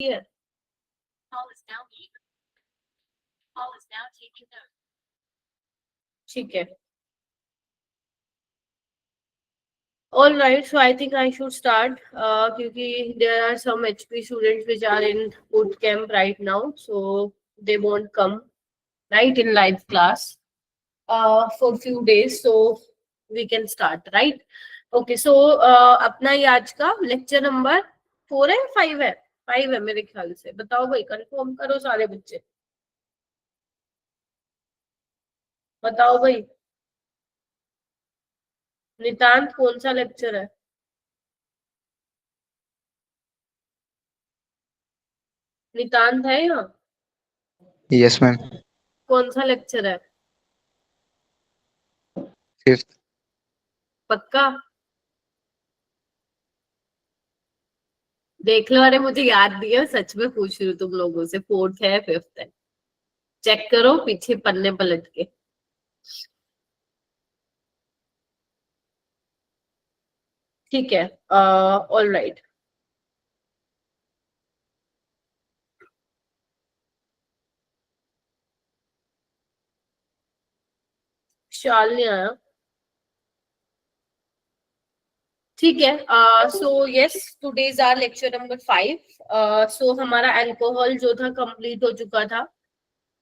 Here. ठीक है. All right, so I think I should start क्योंकि there are some HP students which are in boot camp right now, so they won't come right in live class for few days, so we can start, right? Okay, so अपना ये आज का lecture number 4 है 5 है 5 है मेरे ख्याल से. बताओ भाई, कंफर्म करो सारे बच्चे. बताओ भाई. नितांत कौन सा लेक्चर है? नितांत है यहाँ? Yes ma'am. कौन सा लेक्चर है? 5th. पक्का? देख लो. अरे मुझे याद नहीं है, सच में पूछ रही हूँ तुम लोगों से. 4th है 5th है? चेक करो पीछे पन्ने पलट के. ठीक है. All right. शाल नहीं आया. ठीक है. So yes, today's are lecture number 5. सो हमारा अल्कोहल जो था कंप्लीट हो चुका था.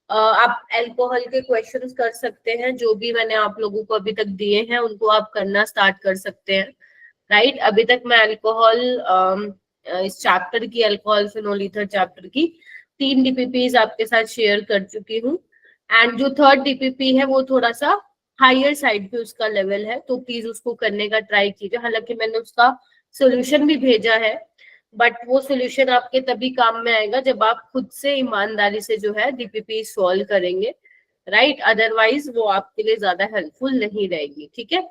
आप अल्कोहल के क्वेश्चंस कर सकते हैं. जो भी मैंने आप लोगों को अभी तक दिए हैं उनको आप करना स्टार्ट कर सकते हैं. राइट. अभी तक मैं अल्कोहल इस चैप्टर की, अल्कोहल फिनोल ईथर चैप्टर की 3 डीपीपीज आपके साथ शेयर कर चुकी हूँ. एंड जो थर्ड डीपीपी है वो थोड़ा सा हायर साइड पे उसका लेवल है, तो प्लीज उसको करने का ट्राई कीजिए. हालांकि मैंने उसका सोल्यूशन भी भेजा है, बट वो सोल्यूशन आपके तभी काम में आएगा जब आप खुद से ईमानदारी से जो है डीपीपी सॉल्व करेंगे. राइट. अदरवाइज वो आपके लिए ज्यादा हेल्पफुल नहीं रहेगी. ठीक है.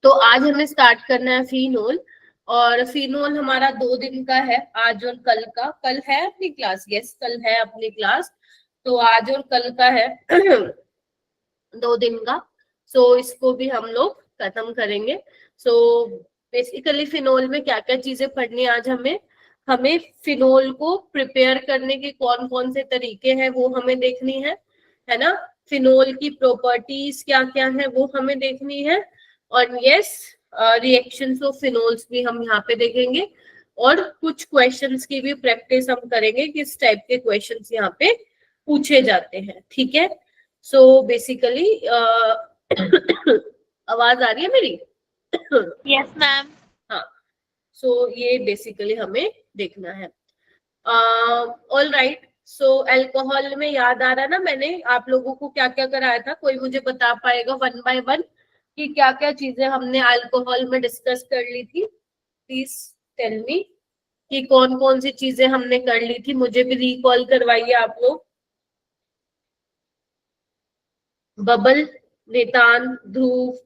तो आज हमें स्टार्ट करना है फिनोल. और फिनोल हमारा 2 दिन का है, आज और कल का. कल है अपनी क्लास? यस, कल है अपनी क्लास. तो आज और कल का है 2 दिन का. सो इसको भी हम लोग खत्म करेंगे. सो बेसिकली फिनोल में क्या क्या चीजें पढ़नी है आज हमें. हमें फिनोल को प्रिपेयर करने के कौन कौन से तरीके हैं वो हमें देखनी है ना. फिनोल की प्रॉपर्टीज क्या क्या है वो हमें देखनी है. और यस, रिएक्शंस ऑफ फिनोल्स भी हम यहाँ पे देखेंगे. और कुछ क्वेश्चंस की भी प्रैक्टिस हम करेंगे, किस टाइप के क्वेश्चंस यहाँ पे पूछे जाते हैं. ठीक है. सो बेसिकली आवाज आ रही है मेरी? Yes ma'am. हाँ. सो ये बेसिकली हमें देखना है. All right. सो अल्कोहल में याद आ रहा है ना, मैंने आप लोगों को क्या क्या कराया था? कोई मुझे बता पाएगा 1 बाय 1 कि क्या क्या चीजें हमने अल्कोहल में डिस्कस कर ली थी? प्लीज टेल मी कि कौन कौन सी चीजें हमने कर ली थी. मुझे भी रिकॉल करवाइए आप लोग. बबल, नितान, ध्रुव,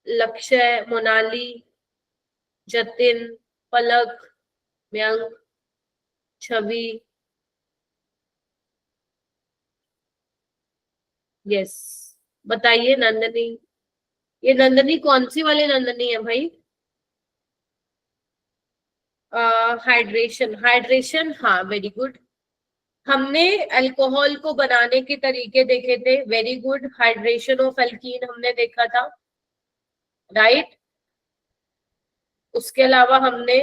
लक्ष्य, मोनाली, जतिन, पलक, मयंक, छवि. यस. बताइए नंदनी. ये नंदनी कौन सी वाली नंदनी है भाई? हाइड्रेशन. हाइड्रेशन, हाँ, वेरी गुड. हमने अल्कोहल को बनाने के तरीके देखे थे. Very good. Hydration of alkene हमने देखा था. राइट. उसके अलावा हमने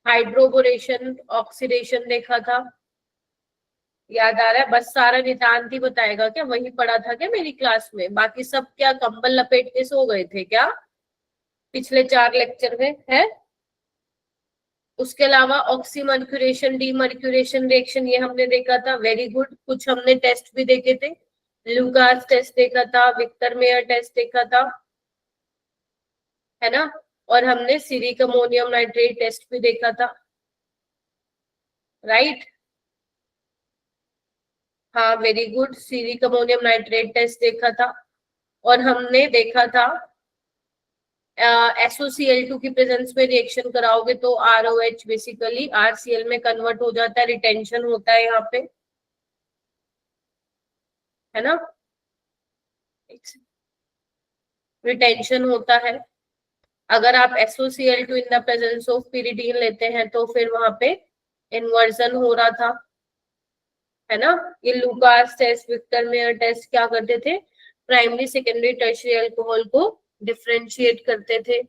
हाइड्रोबोरेशन, ऑक्सीडेशन देखा था. याद आ रहा है? बस सारा नितांत ही बताएगा क्या? वही पढ़ा था क्या मेरी क्लास में? बाकी सब क्या कंबल लपेट के सो गए थे क्या पिछले 4 लेक्चर में? है. उसके अलावा ऑक्सीमर्क्यूरेशन, डीमर्क्यूरेशन रिएक्शन ये हमने देखा था. Very good. कुछ हमने टेस्ट भी देखे थे. लुकास टेस्ट देखा था, विक्टर मेयर टेस्ट देखा था, है ना. और हमने सीरिक अमोनियम नाइट्रेट टेस्ट भी देखा था. राइट. हाँ, very good. Ceric ammonium nitrate test देखा था. और हमने देखा था SOCl2 की प्रेजेंस में रिएक्शन कराओगे तो ROH बेसिकली RCl में कन्वर्ट हो जाता है. रिटेंशन होता है यहाँ पे, है ना. रिटेंशन होता है. अगर आप SOCl2 in the presence of pyridine लेते हैं तो फिर वहां पे इन्वर्जन हो रहा था, है ना। ये Lucas test, Victor Meyer test क्या करते थे, प्राइमरी सेकेंडरी टर्शियरी अल्कोहल को डिफरेंशिएट करते थे,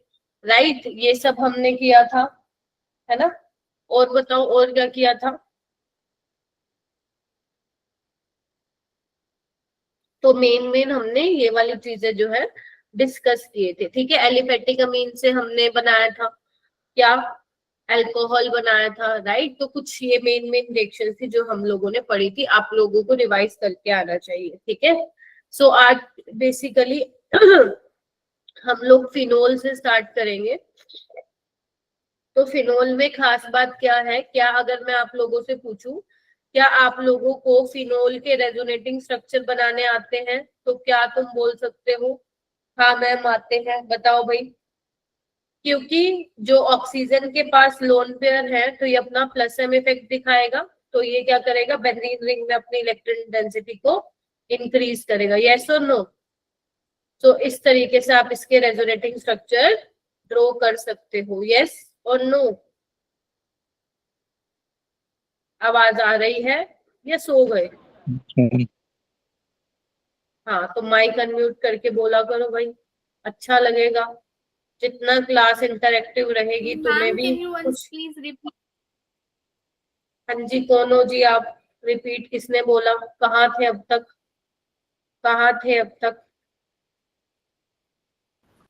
राइट। ये सब हमने किया था, है ना। और बताओ और क्या किया था। तो मेन हमने ये वाली चीजें जो है डिस्कस किए थे, ठीक है। एलिफेटिक अमीन से हमने बनाया था क्या, अल्कोहल बनाया था, राइट। तो कुछ ये मेन रिएक्शन थी जो हम लोगों ने पढ़ी थी, आप लोगों को रिवाइज करके आना चाहिए, ठीक है। सो आज बेसिकली हम लोग फिनोल से स्टार्ट करेंगे। तो फिनोल में खास बात क्या है, क्या अगर मैं आप लोगों से पूछूं, क्या आप लोगों को फिनोल के रेजोनेटिंग स्ट्रक्चर बनाने आते हैं, तो क्या तुम बोल सकते हो हाँ मैम आते हैं, बताओ भाई। क्योंकि जो ऑक्सीजन के पास लोन पेयर है तो ये अपना प्लस एम इफेक्ट दिखाएगा, तो ये क्या करेगा, बेंजीन रिंग में अपनी इलेक्ट्रॉन डेंसिटी को इंक्रीज करेगा, यस और नो। तो इस तरीके से आप इसके रेजोनेटिंग स्ट्रक्चर ड्रॉ कर सकते हो, यस और नो। आवाज आ रही है या सो गए। हाँ तो माइक अनम्यूट करके बोला करो भाई, अच्छा लगेगा। जितना क्लास इंटरेक्टिव रहेगी तुम्हें भी कुछ। Please repeat. हाँ जी, कौन हो जी आप, रिपीट किसने बोला, कहाँ थे अब तक, कहाँ थे अब तक।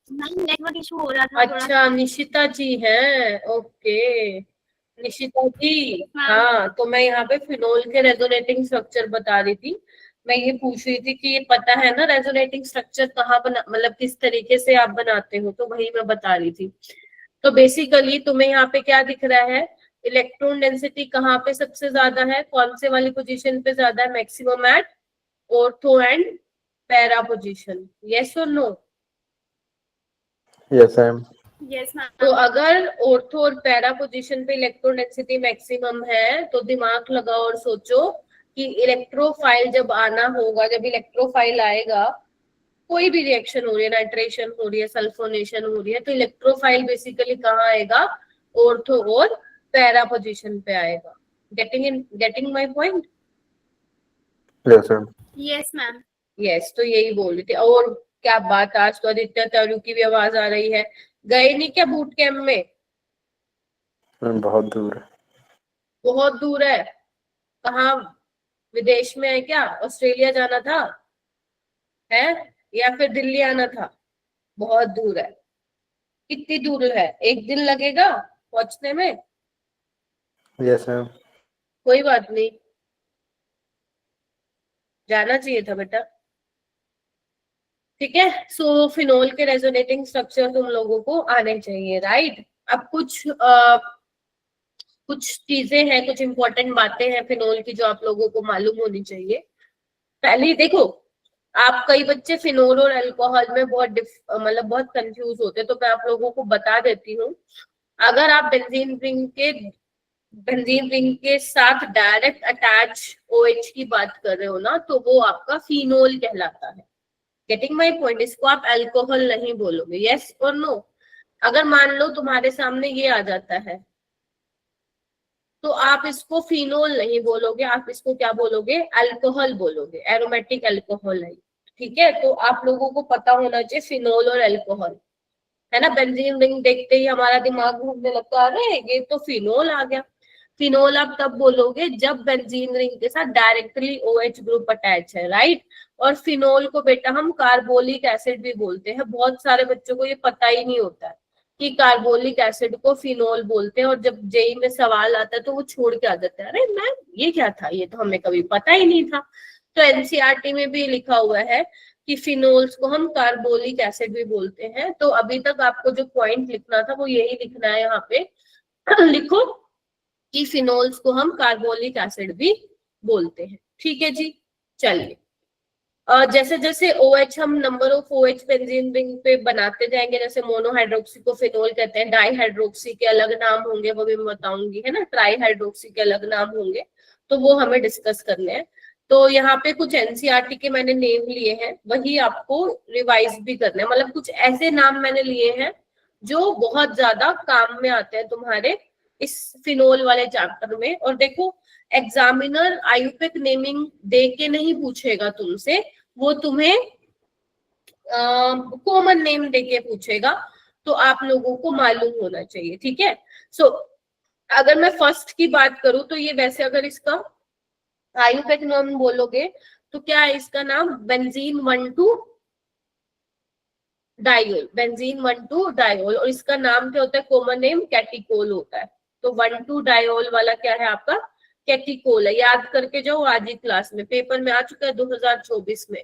मैम नेटवर्क इशू हो रहा था अच्छा निशिता जी हैं, ओके निशिता जी। हाँ तो मैं यहाँ पे फिनोल के रेजोनेटिंग स्ट्रक्चर बता रही थी। मैं ये पूछ रही थी कि ये पता है ना रेजोनेटिंग स्ट्रक्चर कहाँ बना, मतलब किस तरीके से आप बनाते हो, तो वही मैं बता रही थी। तो बेसिकली तुम्हें यहाँ पे क्या दिख रहा है, इलेक्ट्रॉन डेंसिटी कहाँ पे सबसे ज्यादा है, कौन से वाली पोजीशन पे ज्यादा है, maximum at ortho and para position, yes और no. Yes ma'am. Yes ma'am. तो अगर ऑर्थो और पैरा पोजीशन पे इलेक्ट्रॉन डेंसिटी मैक्सिमम है तो दिमाग लगाओ और सोचो कि इलेक्ट्रोफाइल जब आना होगा, जब इलेक्ट्रोफाइल आएगा, कोई भी रिएक्शन हो रही है, नाइट्रेशन हो रही है, सल्फोनेशन हो रही है, तो इलेक्ट्रोफाइल बेसिकली कहाँ आएगा, ऑर्थो और पैरा पोजीशन पे आएगा। Getting my point. Yes ma'am. Yes ma'am. Yes, तो यही बोल रही थी। और क्या बात, आज तो आदित्य तारू की भी आवाज आ रही है। गए नहीं क्या बूट कैंप में। बहुत दूर है। बहुत दूर है, कहाँ, विदेश में है क्या, ऑस्ट्रेलिया जाना था है, या फिर दिल्ली आना था, बहुत दूर है। कितनी दूर है, एक दिन लगेगा पहुंचने में। Yes ma'am. कोई बात नहीं, जाना चाहिए था बेटा, ठीक है। सो फिनोल के रेजोनेटिंग स्ट्रक्चर तुम लोगों को आने चाहिए, राइट। अब कुछ चीजें हैं, कुछ इंपॉर्टेंट बातें हैं फिनोल की जो आप लोगों को मालूम होनी चाहिए। पहले देखो, आप कई बच्चे फिनोल और अल्कोहल में बहुत मतलब बहुत कंफ्यूज होते हैं, तो मैं आप लोगों को बता देती हूँ। अगर आप बेंजीन रिंग के साथ डायरेक्ट अटैच OH की बात कर रहे हो ना, तो वो आपका फिनोल कहलाता है। गेटिंग माय पॉइंट, इसको आप अल्कोहल नहीं बोलोगे, यस और नो। अगर मान लो तुम्हारे सामने ये आ जाता है तो आप इसको फिनोल नहीं बोलोगे, आप इसको क्या बोलोगे, अल्कोहल बोलोगे, एरोमेटिक अल्कोहल है, ठीक है। तो आप लोगों को पता होना चाहिए फिनोल और अल्कोहल, है ना। बेंजीन रिंग देखते ही हमारा दिमाग घूमने लगता है, अरे ये तो फिनोल आ गया। फिनोल आप तब बोलोगे जब बेंजीन रिंग के साथ डायरेक्टली OH ग्रुप अटैच है, राइट। और फिनोल को बेटा हम कार्बोलिक एसिड भी बोलते हैं, बहुत सारे बच्चों को ये पता ही नहीं होता है कि कार्बोलिक एसिड को फिनोल बोलते हैं, और जब जेई में सवाल आता है तो वो छोड़ के आ जाता है, अरे मैम ये क्या था, ये तो हमें कभी पता ही नहीं था। तो एनसीईआरटी में भी लिखा हुआ है कि फिनोल्स को हम कार्बोलिक एसिड भी बोलते हैं। तो अभी तक आपको जो पॉइंट लिखना था वो यही लिखना है यहाँ पे लिखो कि फिनोल्स को हम कार्बोलिक एसिड भी बोलते हैं, ठीक है जी। चलिए, जैसे जैसे OH हम number of OH benzene ring पे बनाते जाएंगे, जैसे मोनोहाइड्रोक्सी को फिनोल कहते हैं, डाई हाइड्रोक्सी के अलग नाम होंगे, वो भी मैं बताऊंगी, है ना। ट्राई हाइड्रोक्सी के अलग नाम होंगे, तो वो हमें डिस्कस करने हैं। तो यहाँ पे कुछ एनसीईआरटी के मैंने नेम लिए हैं, वही आपको रिवाइज भी करना है, मतलब कुछ ऐसे नाम मैंने लिए हैं जो बहुत ज्यादा काम में आते हैं तुम्हारे इस फिनोल वाले चैप्टर में। और देखो एग्जामिनर आयुपेक नेमिंग दे के नहीं पूछेगा तुमसे, वो तुम्हें कॉमन नेम देके पूछेगा, तो आप लोगों को मालूम होना चाहिए, ठीक है। सो अगर मैं फर्स्ट की बात करूं तो ये वैसे अगर इसका आयुपेक नाम बोलोगे तो क्या है इसका नाम, बेंजीन 1,2 डायोल, बेंजीन 1,2 डायोल। और इसका नाम क्या होता है, कॉमन नेम कैटिकोल होता है। तो 1,2 डायोल वाला क्या है आपका, कैटिकोल है। याद करके जाओ, आज ही क्लास में पेपर में आ चुका है 2024 में।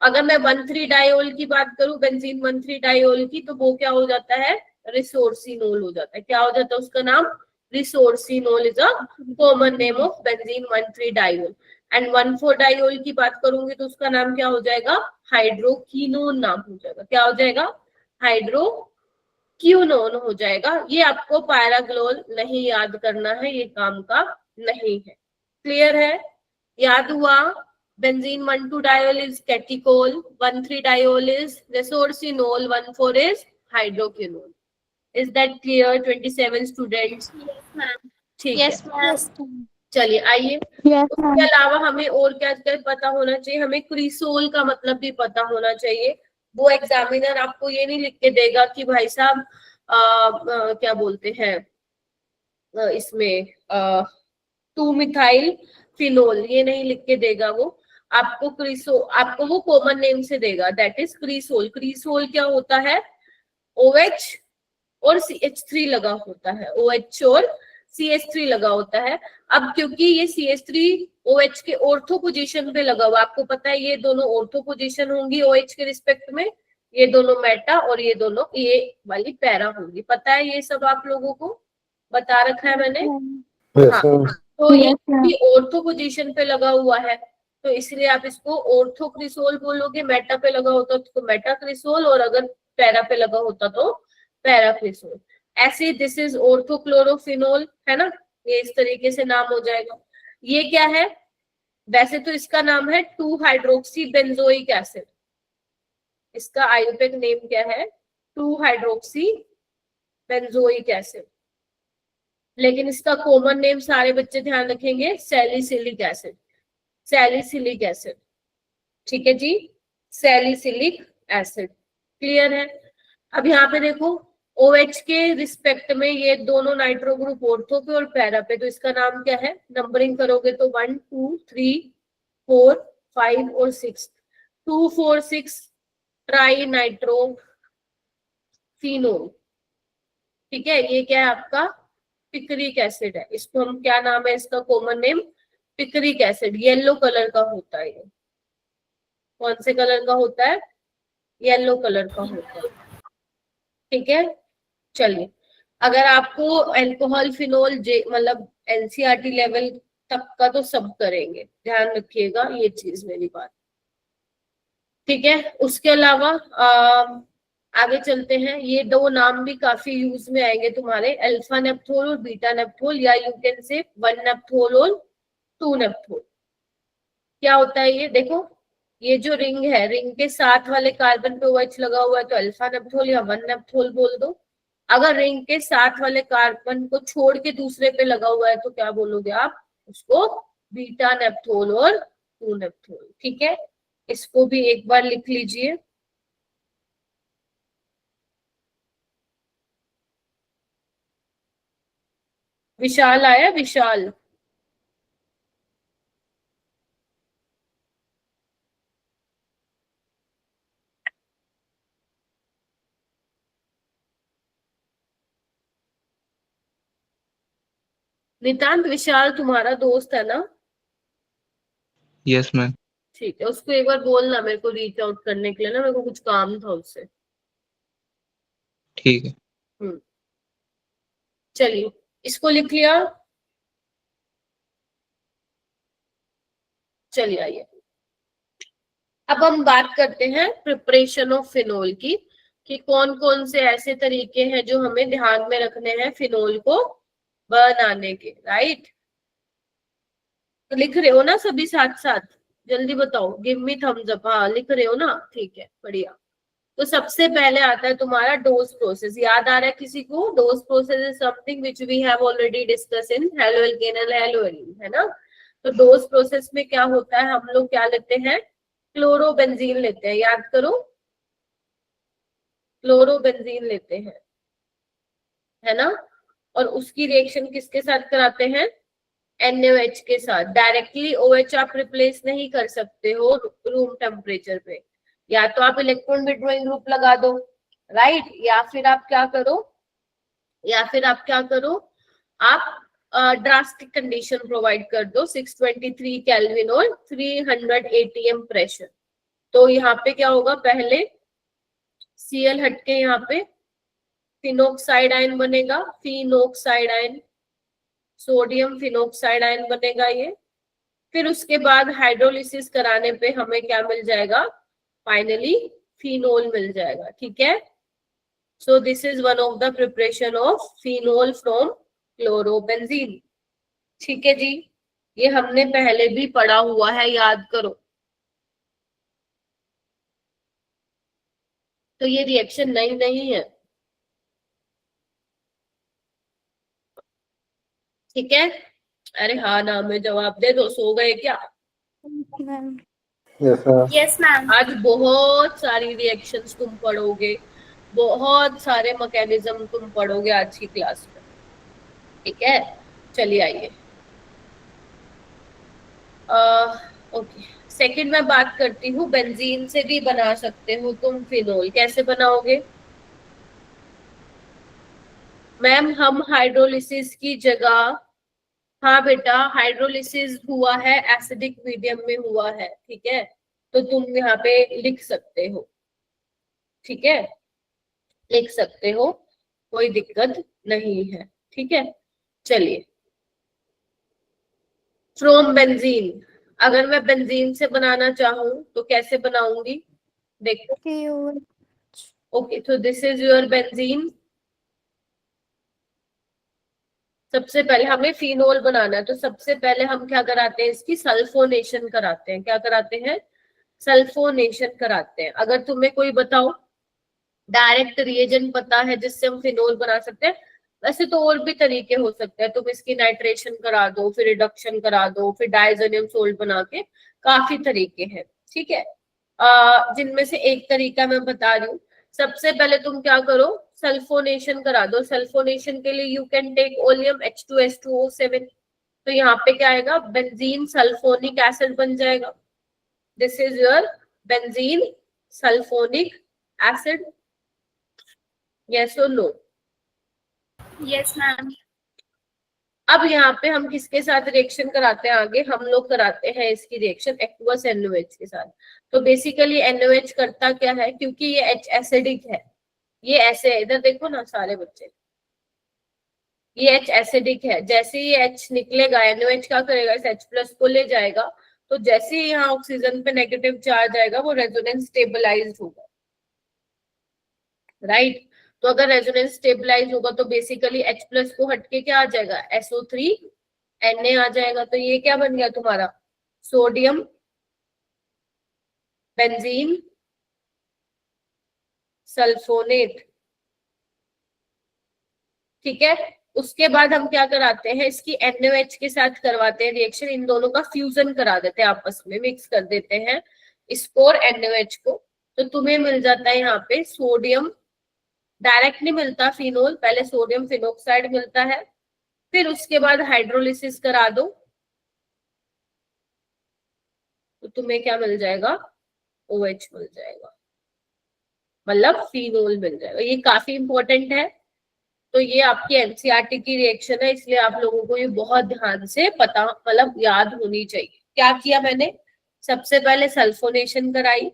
अगर मैं 1,3 डायोल की बात करूं, बेंजीन 1,3 डायोल की, तो वो क्या हो जाता है, रिसोर्सिनोल हो जाता है। क्या हो जाता है उसका नाम, resorcinol is a common name of benzene 1,3 diol. And 1,4 diol की बात करूंगी तो उसका नाम क्या हो जाएगा, हाइड्रोक्विनोन नाम हो जाएगा। क्या हो जाएगा, हाइड्रोक्विनोन हो जाएगा। ये आपको पैराग्लोल नहीं याद करना है, ये काम का नहीं है। क्लियर है, याद हुआ। Benzene 1,2 diol is catechol, 1,3 diol is resorcinol, 1,4 is hydroquinone. Is that clear 27 students? Yes, ma'am. ठीक Yes, है, ma'am. चलिए आइए। Yes, उसके ma'am. अलावा हमें और क्या क्या पता होना चाहिए, हमें क्रिसोल का मतलब भी पता होना चाहिए। वो एग्जामिनर आपको ये नहीं लिख के देगा कि भाई साहब क्या बोलते हैं इसमें 2 मिथाइल फिनोल, ये नहीं लिख के देगा वो आपको। आपको वो कॉमन नेम से देगा, दैट इज क्रिसोल। क्रिसोल क्या होता है, OH और CH3 लगा होता है, OH और CH3 लगा होता है। अब क्योंकि ये CH3 OH के ऑर्थो पोजीशन पे लगा हुआ, आपको पता है ये दोनों ऑर्थो पोजीशन होंगी OH के रिस्पेक्ट में, ये दोनों मेटा और ये दोनों ये वाली पैरा होंगी। पता है ये सब आप लोगों को बता रखा है मैंने। Yes, हाँ, ma'am. तो ये ऑर्थो पोजीशन पे लगा हुआ है, तो इसलिए आप इसको ऑर्थो क्रिसोल बोलोगे। मेटा पे लगा होता तो मेटा क्रिसोल, और अगर पैरा पे लगा होता तो पैरा क्रिसोल। ऐसे दिस इज ऑर्थोक्लोरोफिनोल, है ना, ये इस तरीके से नाम हो जाएगा। ये क्या है, वैसे तो इसका नाम है 2 हाइड्रोक्सी बेंजोइक एसिड। इसका आयुर्वेदिक नेम क्या है, 2 हाइड्रोक्सी बेंजोइक एसिड। लेकिन इसका कॉमन नेम सारे बच्चे ध्यान रखेंगे, सैलिसिलिक एसिड, सैलिसिलिक एसिड। ठीक है जी, सैलिसिलिक एसिड। क्लियर है। अब यहाँ पे देखो OH के रिस्पेक्ट में ये दोनों नाइट्रो ग्रुप ऑर्थो पे और पैरा पे, तो इसका नाम क्या है, नंबरिंग करोगे तो 1, 2, 3, 4, 5 और 6, 2, 4, 6 ट्राई नाइट्रो फिनोल। ठीक है, ये क्या है आपका पिक्रिक एसिड है। इसको हम क्या नाम है इसका common name, picric acid. Yellow colour का होता है ये, कौन से कलर का होता है, येलो कलर का होता है। ठीक है, चलिए अगर आपको अल्कोहल फिनोल मतलब NCERT लेवल तक का तो सब करेंगे, ध्यान रखिएगा ये चीज मेरी बात। ठीक है, उसके अलावा आगे चलते हैं। ये दो नाम भी काफी यूज में आएंगे तुम्हारे, अल्फा नेप्थोल और बीटा नेप्थोल, या यू कैन से 1 नेप्थोल और 2 नेप्थोल। क्या होता है ये, देखो ये जो रिंग है, रिंग के साथ वाले कार्बन पे OH लगा हुआ है तो अल्फा नेप्थोल या 1 नेप्थोल बोल दो। अगर रिंग के साथ वाले कार्बन को छोड़ के दूसरे पे लगा हुआ है तो क्या बोलोगे आप, उसको बीटा नेप्थोल और 2 नेप्थोल। ठीक है, इसको भी एक बार लिख लीजिए। विशाल आया, विशाल नितांत, विशाल तुम्हारा दोस्त है ना? Yes, ma'am. ठीक है, उसको एक बार बोलना मेरे को रीच आउट करने के लिए ना, मेरे को कुछ काम था उससे। ठीक है। चलिए इसको लिख लिया। चलिए आइए अब हम बात करते हैं प्रिपरेशन ऑफ फिनोल की, कि कौन कौन से ऐसे तरीके हैं जो हमें ध्यान में रखने हैं फिनोल को बनाने के। राइट, तो लिख रहे हो ना सभी साथ साथ, जल्दी बताओ, गिव मी थम्स अप। हाँ लिख रहे हो ना, ठीक है बढ़िया। तो सबसे पहले आता है तुम्हारा डोज प्रोसेस। याद आ रहा है किसी को? Those process is something which we have already discuss in haloalkane and haloalkene, है ना। तो डोज प्रोसेस में क्या होता है, हम लोग क्या लेते हैं, क्लोरोबेंजीन लेते हैं। याद करो, क्लोरोबेंजीन लेते हैं, है ना। और उसकी रिएक्शन किसके साथ कराते हैं, NaOH के साथ। डायरेक्टली OH आप रिप्लेस नहीं कर सकते हो रूम टेम्परेचर पे, या तो आप इलेक्ट्रॉन विड्रॉइंग ग्रुप लगा दो, राइट, या फिर आप क्या करो, आप ड्रास्टिक कंडीशन प्रोवाइड कर दो, 623 केल्विन और 300 ATM प्रेशर। तो यहाँ पे क्या होगा, पहले Cl हटके यहाँ पे फिनोक्साइड आयन बनेगा, phenoxide ion, sodium phenoxide ion बनेगा ये। फिर उसके बाद हाइड्रोलिसिस कराने पे हमें क्या मिल जाएगा, फाइनली फिनोल मिल जाएगा, ठीक है। So this is one of the preparation of phenol from chlorobenzene, ठीक है जी। ये हमने पहले भी पढ़ा हुआ है, याद करो। तो ये रिएक्शन नई नहीं है, ठीक है। अरे हाँ ना, मैं जवाब दे दो, सो गए क्या? Yes, ma'am. Yes, ma'am. आज बहुत सारी रिएक्शंस तुम पढ़ोगे, बहुत सारे मैकेनिज्म तुम पढ़ोगे आज की क्लास में, ठीक है। चलिए आइए, ओके। सेकंड मैं बात करती हूँ, बेंजीन से भी बना सकते हो तुम फिनोल। कैसे बनाओगे मैम? हम हाइड्रोलिसिस की जगह, हाँ बेटा, हाइड्रोलिसिस हुआ है एसिडिक मीडियम में हुआ है, ठीक है। तो तुम यहाँ पे लिख सकते हो, ठीक है, लिख सकते हो, कोई दिक्कत नहीं है, ठीक है। चलिए, फ्रॉम बेंजीन, अगर मैं बेंजीन से बनाना चाहूँ तो कैसे बनाऊंगी, देखो। ओके, तो दिस इज योर बेंजीन। सबसे पहले हमें फिनोल बनाना है, तो सबसे पहले हम क्या कराते हैं, इसकी सल्फोनेशन कराते हैं। क्या कराते हैं? सल्फोनेशन कराते हैं। अगर तुम्हें कोई बताओ डायरेक्ट रिएजेंट पता है जिससे हम फिनोल बना सकते हैं, वैसे तो और भी तरीके हो सकते हैं। तुम इसकी नाइट्रेशन करा दो, फिर रिडक्शन करा दो, फिर डाइजोनियम सोल्ट बना के, काफी तरीके हैं, ठीक है। जिनमें से एक तरीका मैं बता रही हूँ। सबसे पहले तुम क्या करो, सल्फोनेशन करा दो। सल्फोनेशन के लिए you can take oleum H2S2O7। तो यहाँ पे क्या आएगा, बेंजीन सल्फोनिक एसिड बन जाएगा। This is your benzene sulphonic acid, yes और नो? Yes, ma'am. अब यहाँ पे हम किसके साथ रिएक्शन कराते हैं आगे, हम लोग कराते हैं इसकी रिएक्शन एक्वस NaOH के साथ। तो बेसिकली NaOH करता क्या है, क्योंकि ये H एसिडिक है, ये ऐसे है, इधर देखो ना सारे बच्चे, ये H एसिडिक है। जैसे ही H निकलेगा, NaOH क्या करेगा, इस H+ को ले जाएगा। तो जैसे ही यहाँ ऑक्सीजन पे नेगेटिव चार्ज आएगा, वो रेजोनेंस स्टेबलाइज्ड होगा, राइट। तो अगर रेजोनेंस स्टेबलाइज होगा तो बेसिकली H+ को हटके क्या आ जाएगा, SO3 Na आ जाएगा। तो ये क्या बन गया तुम्हारा, सोडियम बेंजीन सल्फोनेट, ठीक है। उसके बाद हम क्या कराते हैं, इसकी NaOH के साथ करवाते हैं रिएक्शन, इन दोनों का फ्यूजन करा देते हैं, आपस में मिक्स कर देते हैं इसको और NaOH को। तो तुम्हें मिल जाता है यहाँ पे सोडियम, डायरेक्ट नहीं मिलता फिनोल, पहले सोडियम फिनोक्साइड मिलता है, फिर उसके बाद हाइड्रोलिसिस करा दो तो तुम्हें क्या मिल जाएगा, OH मिल जाएगा, मतलब फिनोल मिल जाएगा। ये काफी इंपॉर्टेंट है। तो ये आपकी NCERT की रिएक्शन है, इसलिए आप लोगों को ये बहुत ध्यान से पता, मतलब याद होनी चाहिए। क्या किया मैंने, सबसे पहले सल्फोनेशन कराई,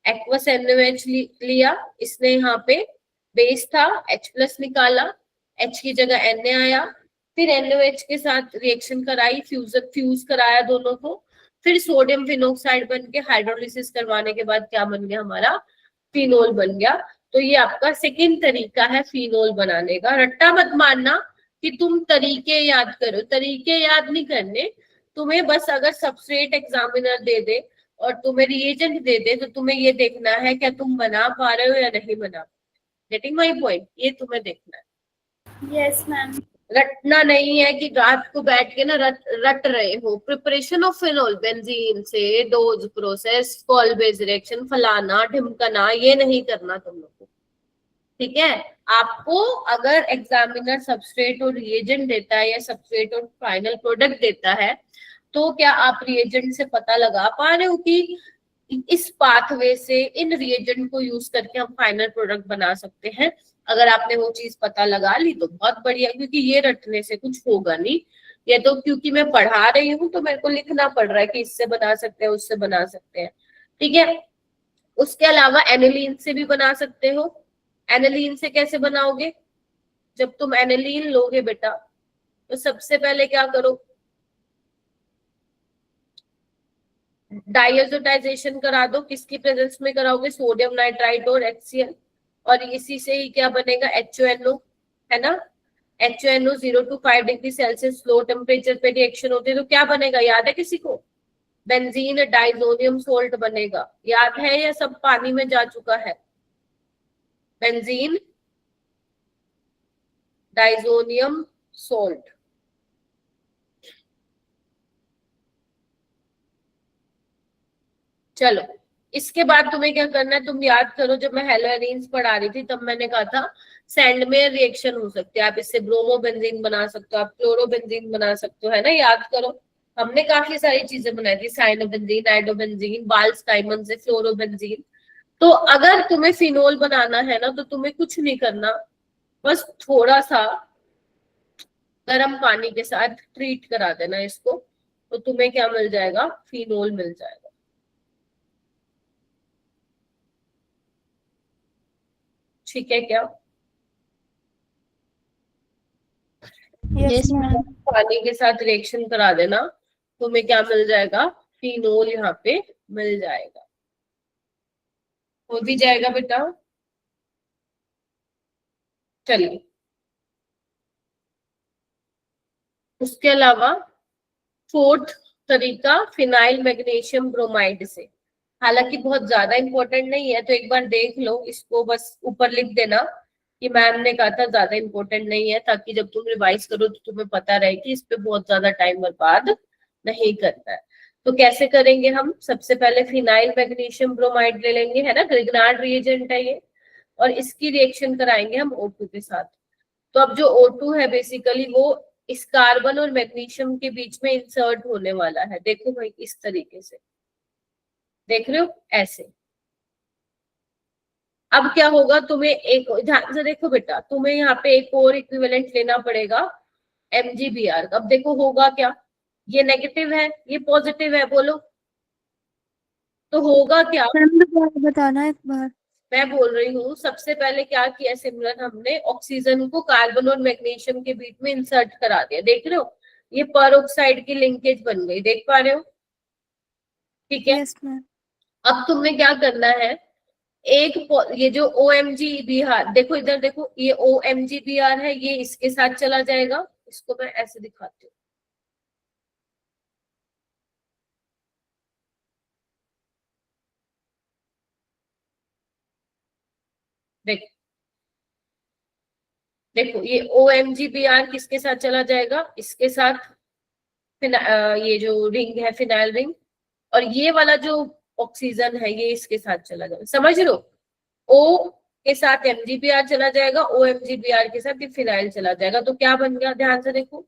एक्वस NaOH लिया, इसने यहाँ पे बेस था, H+ निकाला, H की जगह Na आया, फिर NaOH के साथ रिएक्शन कराई, फ्यूज कराया दोनों को, फिर सोडियम फिनोक्साइड बन के हाइड्रोलिसिस करवाने के बाद क्या बन गया, हमारा फिनोल बन गया। तो ये आपका सेकेंड तरीका है फिनोल बनाने का। रट्टा मत मारना कि तुम तरीके याद करो, तरीके याद नहीं करने तुम्हें। बस अगर सबस्ट्रेट एग्जामिनर दे दे और तुम्हें रिएजेंट दे दे, तो तुम्हें ये देखना है क्या तुम बना पा रहे हो या नहीं बना। गेटिंग माई पॉइंट, ये तुम्हें देखना है। Yes, ma'am. रटना नहीं है कि रात को बैठ के ना रट रहे हो। प्रिपरेशन ऑफ फिनोल बेंजीन से dose process, call base reaction, फलाना ढिमकना, ये नहीं करना तुम लोग को, ठीक है। आपको अगर एग्जामिनर सबस्ट्रेट और रिएजेंट देता है या सबस्ट्रेट और फाइनल प्रोडक्ट देता है, तो क्या आप रिएजेंट से पता लगा पा रहे हो कि इस पाथवे से इन रिएजेंट को यूज करके हम फाइनल प्रोडक्ट बना सकते हैं। अगर आपने वो चीज पता लगा ली तो बहुत बढ़िया, क्योंकि ये रटने से कुछ होगा नहीं। ये तो क्योंकि मैं पढ़ा रही हूँ तो मेरे को लिखना पड़ रहा है कि इससे बना सकते हैं, उससे बना सकते हैं, ठीक है। उसके अलावा एनिलीन से भी बना सकते हो। एनिलीन से कैसे बनाओगे? जब तुम एनिलीन लोगे बेटा, तो सबसे पहले क्या करो, डाइएजोटाइजेशन करा दो। किसकी प्रेजेंस में कराओगे? सोडियम नाइट्राइट और HCl, और इसी से ही क्या बनेगा? HONO, है ना। HONO 0 to 5 degree Celsius low temperature पे रिएक्शन होती है तो क्या बनेगा? याद है किसी को? बेंजीन डाइजोनियम सोल्ट बनेगा। याद है या सब पानी में जा चुका है? Benzene diazonium salt. चलो, इसके बाद तुम्हें क्या करना है, तुम याद करो, जब मैं हेलोएरीन्स पढ़ा रही थी तब मैंने कहा था सैंडमेयर रिएक्शन हो सकती है। आप इससे ब्रोमोबेंजीन बना सकते हो, आप क्लोरोबेंजीन बना सकते हो, है ना। याद करो, हमने काफी सारी चीजें बनाई थी, साइनोबेंजीन, नाइट्रोबेंजीन, बाल्सटाइमन से फ्लोरोबेंजीन। तो अगर तुम्हें फिनोल बनाना है ना, तो तुम्हें कुछ नहीं करना, बस थोड़ा सा गर्म पानी के साथ ट्रीट करा देना इसको, तो तुम्हें क्या मिल जाएगा? फिनोल मिल जाएगा। ठीक है क्या? Yes, ma'am. पानी के साथ रिएक्शन करा देना, तुम्हें क्या मिल जाएगा? फिनोल यहाँ पे मिल जाएगा। हो भी जाएगा बेटा। चलिए, उसके अलावा फोर्थ तरीका फिनाइल मैग्नीशियम ब्रोमाइड से। हालांकि बहुत ज्यादा इंपॉर्टेंट नहीं है, तो एक बार देख लो इसको, बस ऊपर लिख देना कि मैम ने कहा था ज्यादा इंपॉर्टेंट नहीं है, ताकि जब तुम रिवाइज करो तो तुम्हें पता रहे कि इस पे बहुत ज्यादा टाइम बर्बाद नहीं करना है। तो कैसे करेंगे हम? सबसे पहले फिनाइल मैग्नीशियम ब्रोमाइड ले लेंगे, है ना, ग्रिग्नार्ड रिएजेंट है ये, और इसकी रिएक्शन कराएंगे हम O2 के साथ। तो अब जो O2 है बेसिकली वो इस कार्बन और मैग्नीशियम के बीच में इंसर्ट होने वाला है। देखो भाई, इस तरीके से देख रहे हो, ऐसे। अब क्या होगा, तुम्हें एक, ध्यान से देखो बेटा, तुम्हें यहाँ पे एक और इक्विवेलेंट लेना पड़ेगा MgBr। अब देखो होगा क्या, ये नेगेटिव है, ये पॉजिटिव है, बोलो तो होगा क्या? बताना एक बार। मैं बोल रही हूँ, सबसे पहले क्या किया सिमरन, हमने ऑक्सीजन को कार्बन और मैग्नीशियम के बीच में इंसर्ट करा दिया। देख रहे हो, ये परऑक्साइड की लिंकेज बन गई, देख पा रहे हो? ठीक है। Yes, ma'am. अब तुम्हें क्या करना है, एक ये जो OMgBr, देखो इधर देखो, ये OMgBr है, ये इसके साथ चला जाएगा। इसको मैं ऐसे दिखाती हूँ, देखो देखो, ये OMgBr किसके साथ चला जाएगा? इसके साथ। ये जो रिंग है फिनाइल रिंग, और ये वाला जो ऑक्सीजन है ये इसके साथ चला जाएगा। समझ लो, O के साथ MgBr चला जाएगा, OMgBr के साथ ये फिनाइल चला जाएगा। तो क्या बन गया? ध्यान से देखो,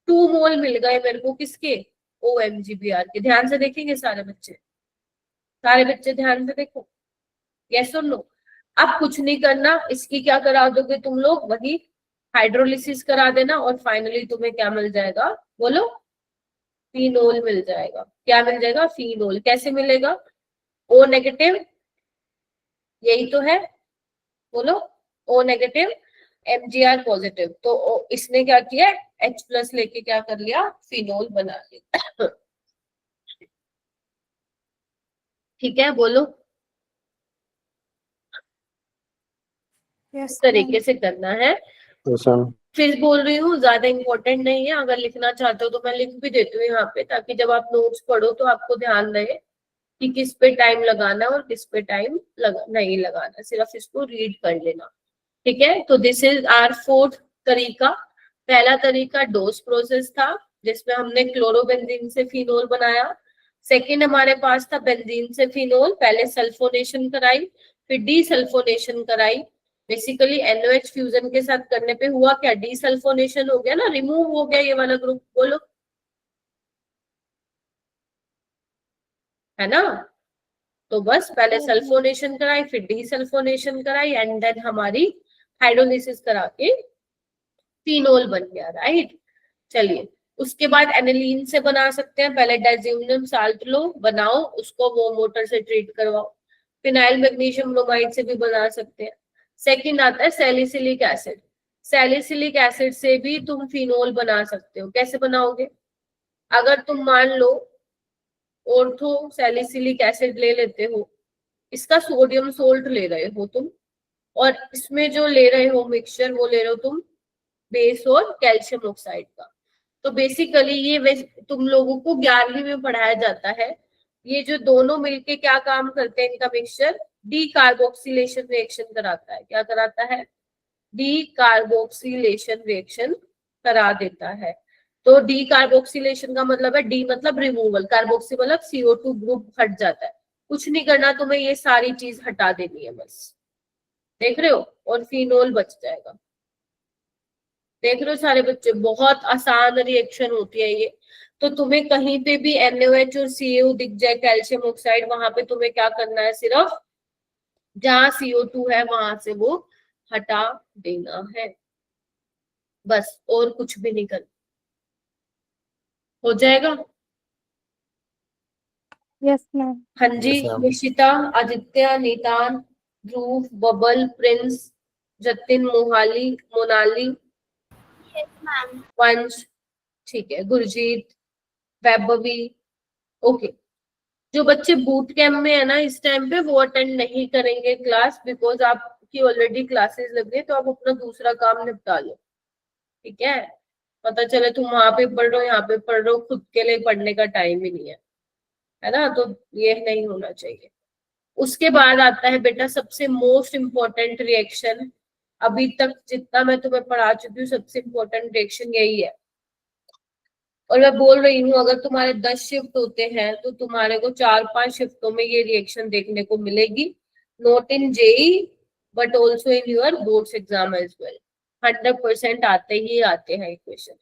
2 मोल मिल गए मेरे को, किसके? OMgBr के। ध्यान से देखेंगे सारे बच्चे, सारे बच्चे ध्यान से देखो, यस और नो। अब कुछ नहीं करना, इसकी क्या करा दोगे तुम लोग? वही हाइड्रोलिसिस करा देना, और फाइनली तुम्हें क्या मिल जाएगा? बोलो, फिनोल मिल जाएगा। क्या मिल जाएगा? फिनोल। कैसे मिलेगा? O नेगेटिव, यही तो है, बोलो, O नेगेटिव MgR पॉजिटिव, तो इसने क्या किया? H+ लेके क्या कर लिया? फिनोल बना लिया। ठीक है, बोलो। Yes, इस तरीके से करना है। Yes, ma'am. फिर बोल रही हूँ, ज्यादा इंपॉर्टेंट नहीं है, अगर लिखना चाहते हो तो मैं लिख भी देती हूँ यहाँ पे, ताकि जब आप नोट्स पढ़ो तो आपको ध्यान रहे। कि किस पे टाइम लगाना है और किस पे टाइम नहीं लगाना, सिर्फ इसको रीड कर लेना। ठीक है, तो दिस इज आवर फोर्थ तरीका। पहला तरीका डोस प्रोसेस था, जिसमें हमने क्लोरोबेंजीन से फिनोल बनाया। सेकंड हमारे पास था बेंजीन से फिनोल, पहले सल्फोनेशन कराई, फिर डीसल्फोनेशन कराई। बेसिकली NOH फ्यूजन के साथ करने पे हुआ क्या, डीसल्फोनेशन हो गया ना, रिमूव हो गया ये वाला ग्रुप, बोलो, है ना। तो बस पहले सल्फोनेशन कराई, फिर डीसल्फोनेशन कराई, एंड देन हमारी हाइड्रोलिसिस करा के फिनोल बन गया, राइट। चलिए, उसके बाद एनिलीन से बना सकते हैं। पहले डाइज़ोनियम साल्ट लो, बनाओ उसको, वो मोटर से ट्रीट करवाओ। फिनाइल मैग्नीशियम ब्रोमाइड से भी बना सकते हैं। सेकंड आता है सैलिसिलिक एसिड। सैलिसिलिक एसिड से भी तुम फिनोल बना सकते हो। कैसे बनाओगे, अगर तुम मान लो ऑर्थो सैलिसिलिक एसिड ले लेते हो, इसका सोडियम सोल्ट ले रहे हो तुम, और इसमें जो ले रहे हो मिक्सचर, वो ले रहे हो तुम बेस और कैल्शियम ऑक्साइड का। तो बेसिकली ये तुम लोगों को 11वीं में पढ़ाया जाता है। ये जो दोनों मिलके क्या काम करते हैं, इनका मिक्सचर डी कार्बोक्सिलेशन रिएक्शन कराता है। क्या कराता है, डी कार्बोक्सिलेशन रिएक्शन करा देता है। तो डी कार्बोक्सिलेशन का मतलब है, डी मतलब रिमूवल, कार्बोक्सी मतलब CO2 ग्रुप हट जाता है। कुछ नहीं करना तुम्हें, ये सारी चीज हटा देनी है बस, देख रहे हो, और फिनोल बच जाएगा। देख रहे हो सारे बच्चे, बहुत आसान रिएक्शन होती है ये। तो तुम्हें कहीं पे भी NOH और CaO दिख जाए, कैल्शियम ऑक्साइड, वहां पे तुम्हें क्या करना है, सिर्फ जहां CO2 है वहां से वो हटा देना है, बस, और कुछ भी नहीं करना। हो जाएगा। Yes ma'am. हाँ जी, Yes, ma'am. निशिता, आदित्य, नीतान, ध्रुव, बबल, प्रिंस, जतिन, मोहाली, मोनाली, वंश, ठीक है, गुरजीत, वैभवी, ओके। जो बच्चे बूट कैंप में है ना इस टाइम पे, वो अटेंड नहीं करेंगे क्लास, बिकॉज आपकी ऑलरेडी क्लासेस लग गई, तो आप अपना दूसरा काम निपटा लो, ठीक है। पता चले तुम वहां पे पढ़ रहे हो, यहाँ पे पढ़ रहे हो, खुद के लिए पढ़ने का टाइम ही नहीं है ना, तो ये नहीं होना चाहिए। उसके बाद आता है बेटा सबसे मोस्ट इम्पोर्टेंट रिएक्शन, अभी तक जितना मैं तुम्हें पढ़ा चुकी हूँ सबसे इम्पोर्टेंट रिएक्शन यही है। और मैं बोल रही हूँ, अगर तुम्हारे 10 शिफ्ट होते हैं तो तुम्हारे को 4-5 शिफ्टों में ये रिएक्शन देखने को मिलेगी, not in JEE but also in your boards exam as well. 100% आते ही आते हैं क्वेश्चन।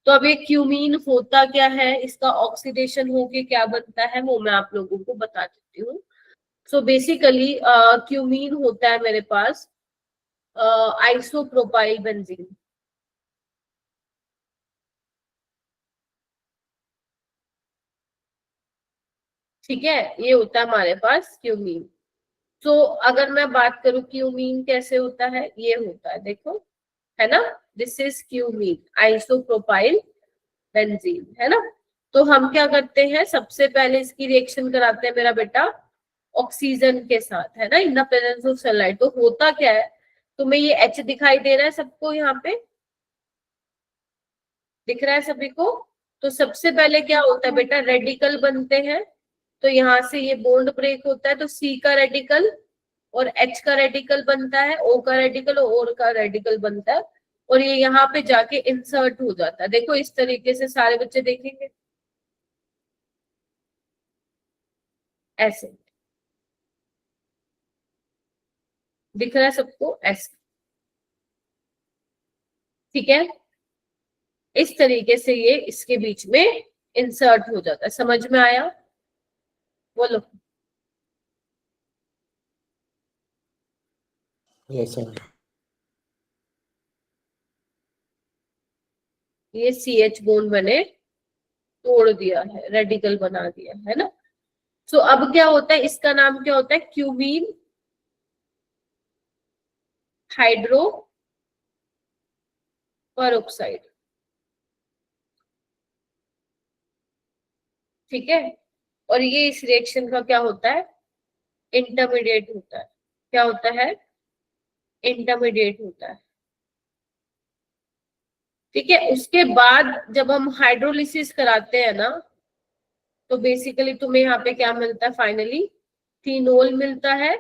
तो अब ये क्यूमीन होता क्या है, इसका ऑक्सीडेशन होके क्या बनता है, वो मैं आप लोगों को बता देती हूँ। सो बेसिकली क्यूमीन होता है मेरे पास आइसोप्रोपाइल बेंजीन। ठीक है, ये होता है हमारे पास क्यूमीन। तो अगर मैं बात करूं क्यूमीन कैसे होता है, ये होता है, देखो, है ना, this is cumene isopropyl benzene, है ना। तो हम क्या करते हैं, सबसे पहले इसकी रिएक्शन कराते हैं मेरा बेटा ऑक्सीजन के साथ, है ना, इन द प्रेजेंस ऑफ सनलाइट। तो होता क्या है, तुम्हें ये H दिखाई दे रहा है सबको, यहाँ पे दिख रहा है सभी को। तो सबसे पहले क्या होता है बेटा, रेडिकल बनते हैं। तो यहाँ से ये बॉन्ड ब्रेक होता है, तो C का रेडिकल और H का रेडिकल बनता है, O का रेडिकल और O का रेडिकल बनता है, और ये यहाँ पे जाके इंसर्ट हो जाता है। देखो इस तरीके से सारे बच्चे देखेंगे, ऐसे दिख रहा है सबको, ऐसे, ठीक है। इस तरीके से ये इसके बीच में इंसर्ट हो जाता है, समझ में आया, बोलो। Yes, ma'am. ये CH बॉन्ड मैंने तोड़ दिया है, रेडिकल बना दिया है ना। सो अब क्या होता है, इसका नाम क्या होता है, क्यूमीन हाइड्रो परऑक्साइड, ठीक है। और ये इस रिएक्शन का क्या होता है, इंटरमीडिएट होता है। क्या होता है, इंटरमीडिएट होता है, ठीक है। उसके बाद जब हम हाइड्रोलिसिस कराते हैं ना, तो बेसिकली तुम्हें यहाँ पे क्या मिलता है फाइनली, फिनोल मिलता है,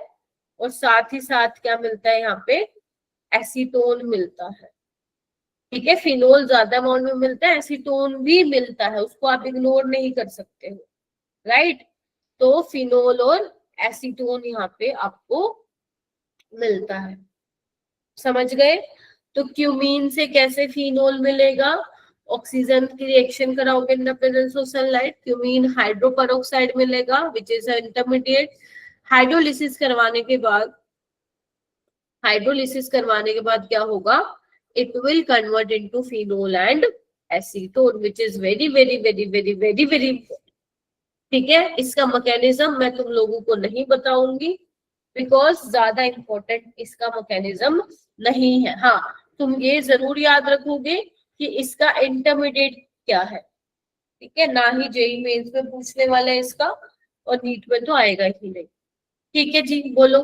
और साथ ही साथ क्या मिलता है यहाँ पे, एसीटोन मिलता है। ठीक है, फिनोल ज्यादा अमाउंट में मिलता है, एसीटोन भी मिलता है, उसको आप इग्नोर नहीं कर सकते हो, राइट। तो फिनोल और एसीटोन यहाँ पे आपको मिलता है, समझ गए। तो क्यूमीन से कैसे फिनोल मिलेगा, ऑक्सीजन की रिएक्शन कराओगे इन the presence of sunlight, cumene hydroperoxide मिलेगा विच इज इंटरमीडिएट। हाइड्रोलिसिस करवाने के बाद क्या होगा, it will convert into phenol and acetone which is very very very very very very. ठीक है, इसका मैकेनिज्म मैं तुम लोगों को नहीं बताऊंगी बिकॉज ज्यादा इंपॉर्टेंट इसका मैकेनिज्म नहीं है। हाँ, तुम ये जरूर याद रखोगे कि इसका इंटरमीडिएट क्या है। ठीक है, ना ही जेई मेंस में पूछने वाला है इसका, और नीट में तो आएगा ही नहीं। ठीक है जी, बोलो।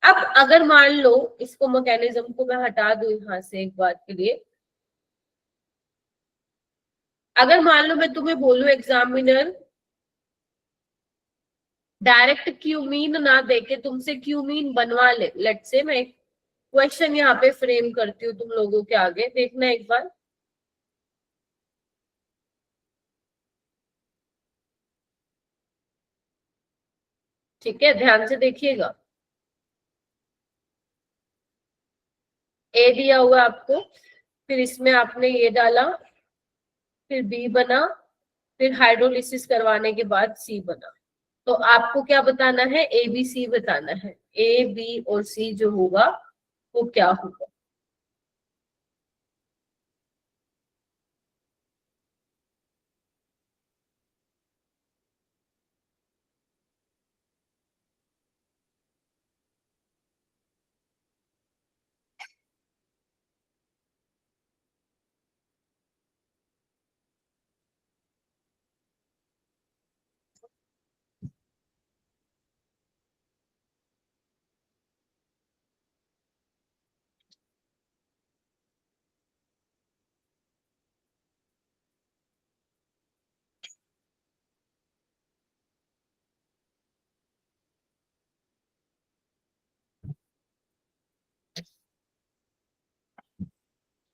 अब अगर मान लो इसको मैकेनिज्म को मैं हटा दूं यहाँ से एक बार के लिए, अगर मान लो मैं तुम्हें बोलूं एग्जामिनर डायरेक्ट क्यूमीन ना देके तुमसे क्यूमीन बनवा ले, लेट से मैं एक क्वेश्चन यहाँ पे फ्रेम करती हूँ तुम लोगों के आगे, देखना एक बार। ठीक है, ध्यान से देखिएगा। ए दिया हुआ आपको, फिर इसमें आपने ये डाला, फिर बी बना, फिर हाइड्रोलिसिस करवाने के बाद सी बना। तो आपको क्या बताना है, ए बी सी बताना है। ए बी और सी जो होगा वो क्या होगा।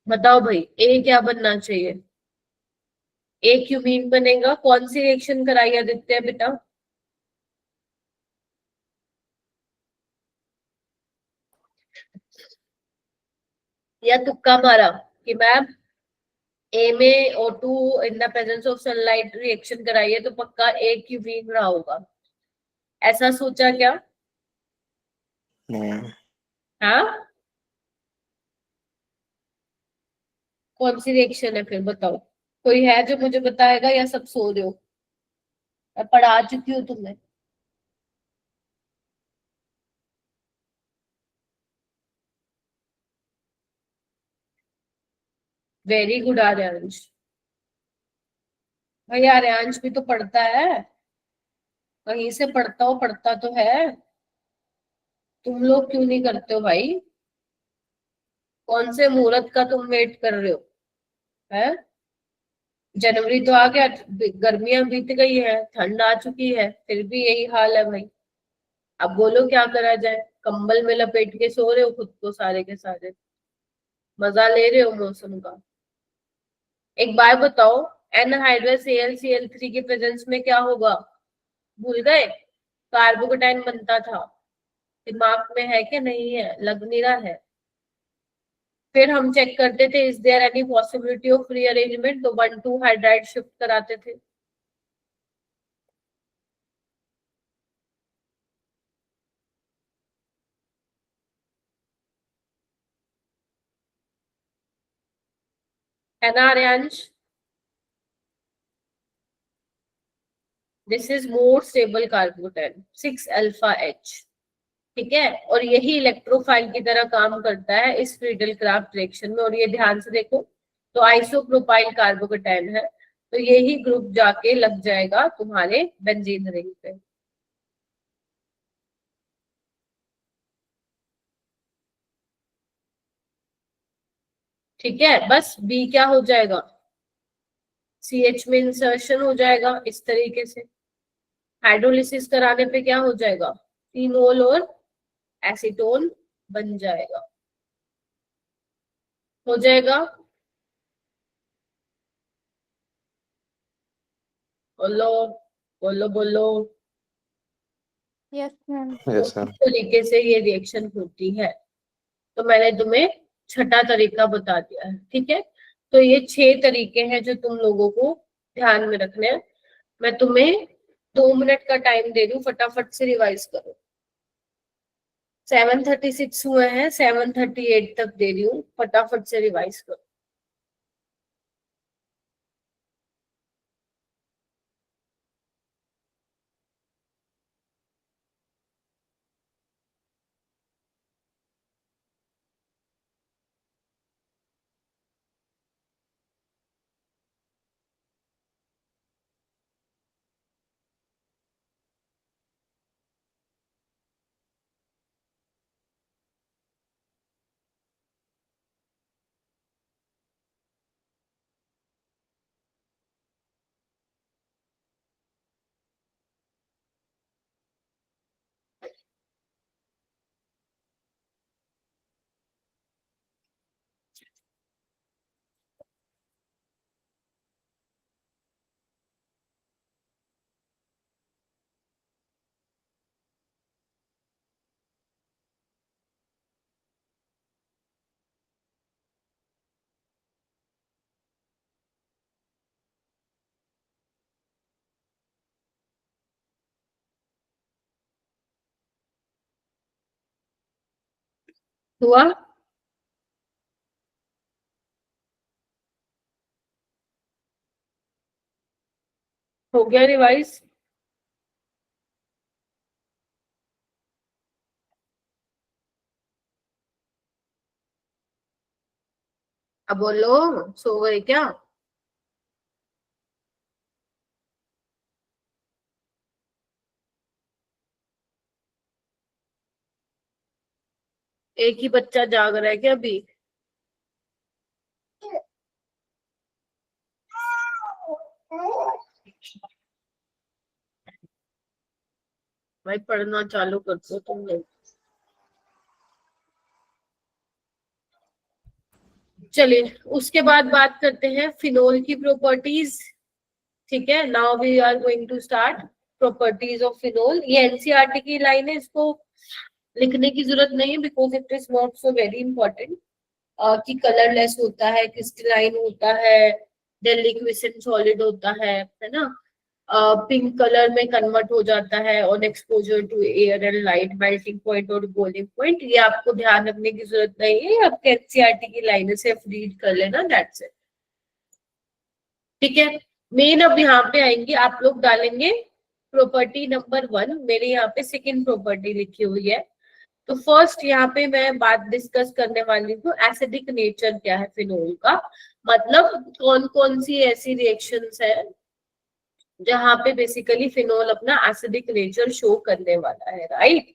बताओ भाई, ए क्या बनना चाहिए, ए क्यूमीन बनेगा। कौन सी रिएक्शन कराई आदित्य बेटा, या तुक्का मारा कि मैम ए में O2 in the presence of sunlight reaction कराई है तो पक्का ए क्यूमीन रहा होगा, ऐसा सोचा क्या? नहीं। हाँ, कौन सी रिएक्शन है फिर बताओ, कोई है जो मुझे बताएगा या सब सो रहे हो? मैं पढ़ा चुकी हूँ तुम्हें। वेरी गुड आर्यांश, भाई आर्यांश भी तो पढ़ता है, कहीं से पढ़ता तो है। तुम लोग क्यों नहीं करते हो भाई, कौन से मुहूर्त का तुम वेट कर रहे हो? है, जनवरी तो आ गया, गर्मियां बीत गई है, ठंड आ चुकी है, फिर भी यही हाल है भाई। अब बोलो क्या करा जाए, कंबल में लपेट के सो रहे हो खुद को सारे के सारे, मजा ले रहे हो मौसम का। एक बार बताओ, एनहाइड्रस AlCl3 के प्रेजेंस में क्या होगा, भूल गए? कार्बोकेटाइन बनता था, दिमाग में है कि नहीं है, लग नहीं रहा है। फिर हम चेक करते थे is there any possibility of rearrangement, तो 1,2 हाइड्राइड शिफ्ट कराते थे। है ना Aryansh? This is more stable carbocation 6-अल्फा-H। ठीक है, और यही इलेक्ट्रोफाइल की तरह काम करता है इस फ्रीडल क्राफ्ट रिएक्शन में। और ये ध्यान से देखो, तो आइसोप्रोपाइल कार्बोकेटाइन है, तो यही ग्रुप जाके लग जाएगा तुम्हारे बेंजीन रिंग पे। ठीक है, बस बी क्या हो जाएगा, CH में इंसर्शन हो जाएगा इस तरीके से। हाइड्रोलिसिस कराने पे क्या हो जाएगा, फिनोल और एसीटोन बन जाएगा, हो जाएगा। बोलो बोलो बोलो। Yes, ma'am. Yes, तो ma'am. इस तरीके से ये रिएक्शन होती है। तो मैंने तुम्हें छठा तरीका बता दिया है, ठीक है। तो ये 6 तरीके हैं जो तुम लोगों को ध्यान में रखने हैं। मैं तुम्हें 2 मिनट का टाइम दे रही हूँ, फटाफट से रिवाइज करो। 7:36 हुए हैं, 7:38 तक दे रही हूँ, फटाफट से रिवाइज करो। हुआ? हो गया रिवाइज? अब बोलो, सो गए क्या? एक ही बच्चा जाग रहा है क्या अभी? भाई पढ़ना चालू कर दो तुम लोग। चलिए उसके बाद बात करते हैं फिनोल की प्रॉपर्टीज, ठीक है। Now we are going to start properties of phenol. ये एनसीईआरटी की लाइन है, इसको लिखने की जरूरत नहीं है because it is not so very important. कि कलरलेस होता है, क्रिस्टलाइन होता है, डेलिक्विसेंट सॉलिड होता है ना। पिंक कलर में कन्वर्ट हो जाता है on exposure to air and light, melting point और बॉइलिंग पॉइंट। ये आपको ध्यान रखने की जरूरत नहीं है, आपके एनसीईआरटी की लाइन से रीड कर लेना, दैट्स इट, ठीक है। मेन अब यहाँ पे आएंगे, आप लोग डालेंगे प्रॉपर्टी नंबर 1। मेरे यहाँ पे सेकेंड प्रॉपर्टी लिखी हुई है। तो फर्स्ट यहाँ पे मैं बात डिस्कस करने वाली हूँ एसिडिक नेचर क्या है फिनोल का, मतलब कौन कौन सी ऐसी रिएक्शंस है जहाँ पे बेसिकली फिनोल अपना एसिडिक नेचर शो करने वाला है, राइट।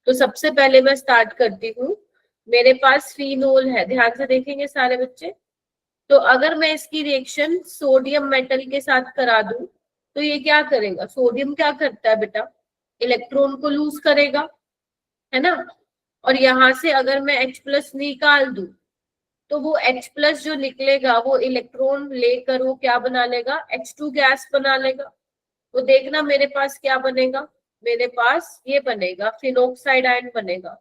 तो सबसे पहले मैं स्टार्ट करती हूँ। मेरे पास फिनोल है, ध्यान से देखेंगे सारे बच्चे। तो अगर मैं इसकी रिएक्शन सोडियम मेटल के साथ करा दूं तो ये क्या करेगा, सोडियम क्या करता है बेटा, इलेक्ट्रॉन को लूज करेगा, है ना। और यहां से अगर मैं H+ निकाल दूं तो वो H+ जो निकलेगा वो इलेक्ट्रॉन लेकर वो क्या बना लेगा, H2 गैस बना लेगा। तो देखना मेरे पास क्या बनेगा, मेरे पास ये बनेगा, फिनोक्साइड आयन बनेगा।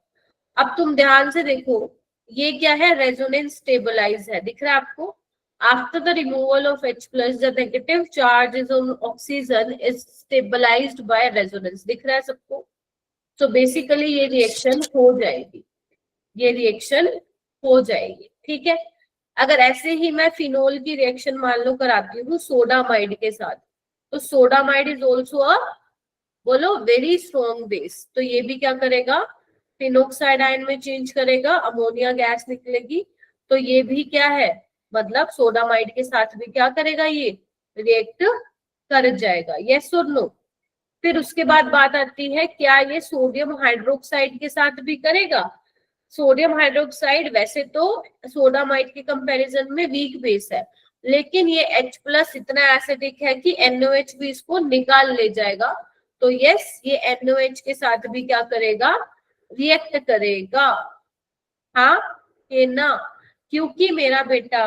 अब तुम ध्यान से देखो, ये क्या है, रेजोनेंस स्टेबलाइज है, दिख रहा है आपको। After the removal of H+, the negative charge is on oxygen is stabilized by resonance, दिख रहा है सबको। तो बेसिकली ये रिएक्शन हो जाएगी, ये रिएक्शन हो जाएगी, ठीक है। अगर ऐसे ही मैं फिनोल की रिएक्शन मान लो कराती हूँ सोडामाइड के साथ, तो सोडामाइड इज ऑल्सो अ, बोलो, वेरी स्ट्रॉन्ग बेस। तो ये भी क्या करेगा, फिनोक्साइड आयन में चेंज करेगा, अमोनिया गैस निकलेगी। तो ये भी क्या है, मतलब सोडामाइड के साथ भी क्या करेगा, ये रिएक्ट कर जाएगा, यस और नो। फिर उसके बाद बात आती है, क्या ये सोडियम हाइड्रोक्साइड के साथ भी करेगा। सोडियम हाइड्रोक्साइड वैसे तो सोडामाइड के कंपैरिजन में वीक बेस है, लेकिन ये H+ इतना एसिडिक है कि NOH भी इसको निकाल ले जाएगा। तो यस, ये NOH के साथ भी क्या करेगा, रिएक्ट करेगा। हाँ कि ना? क्योंकि मेरा बेटा,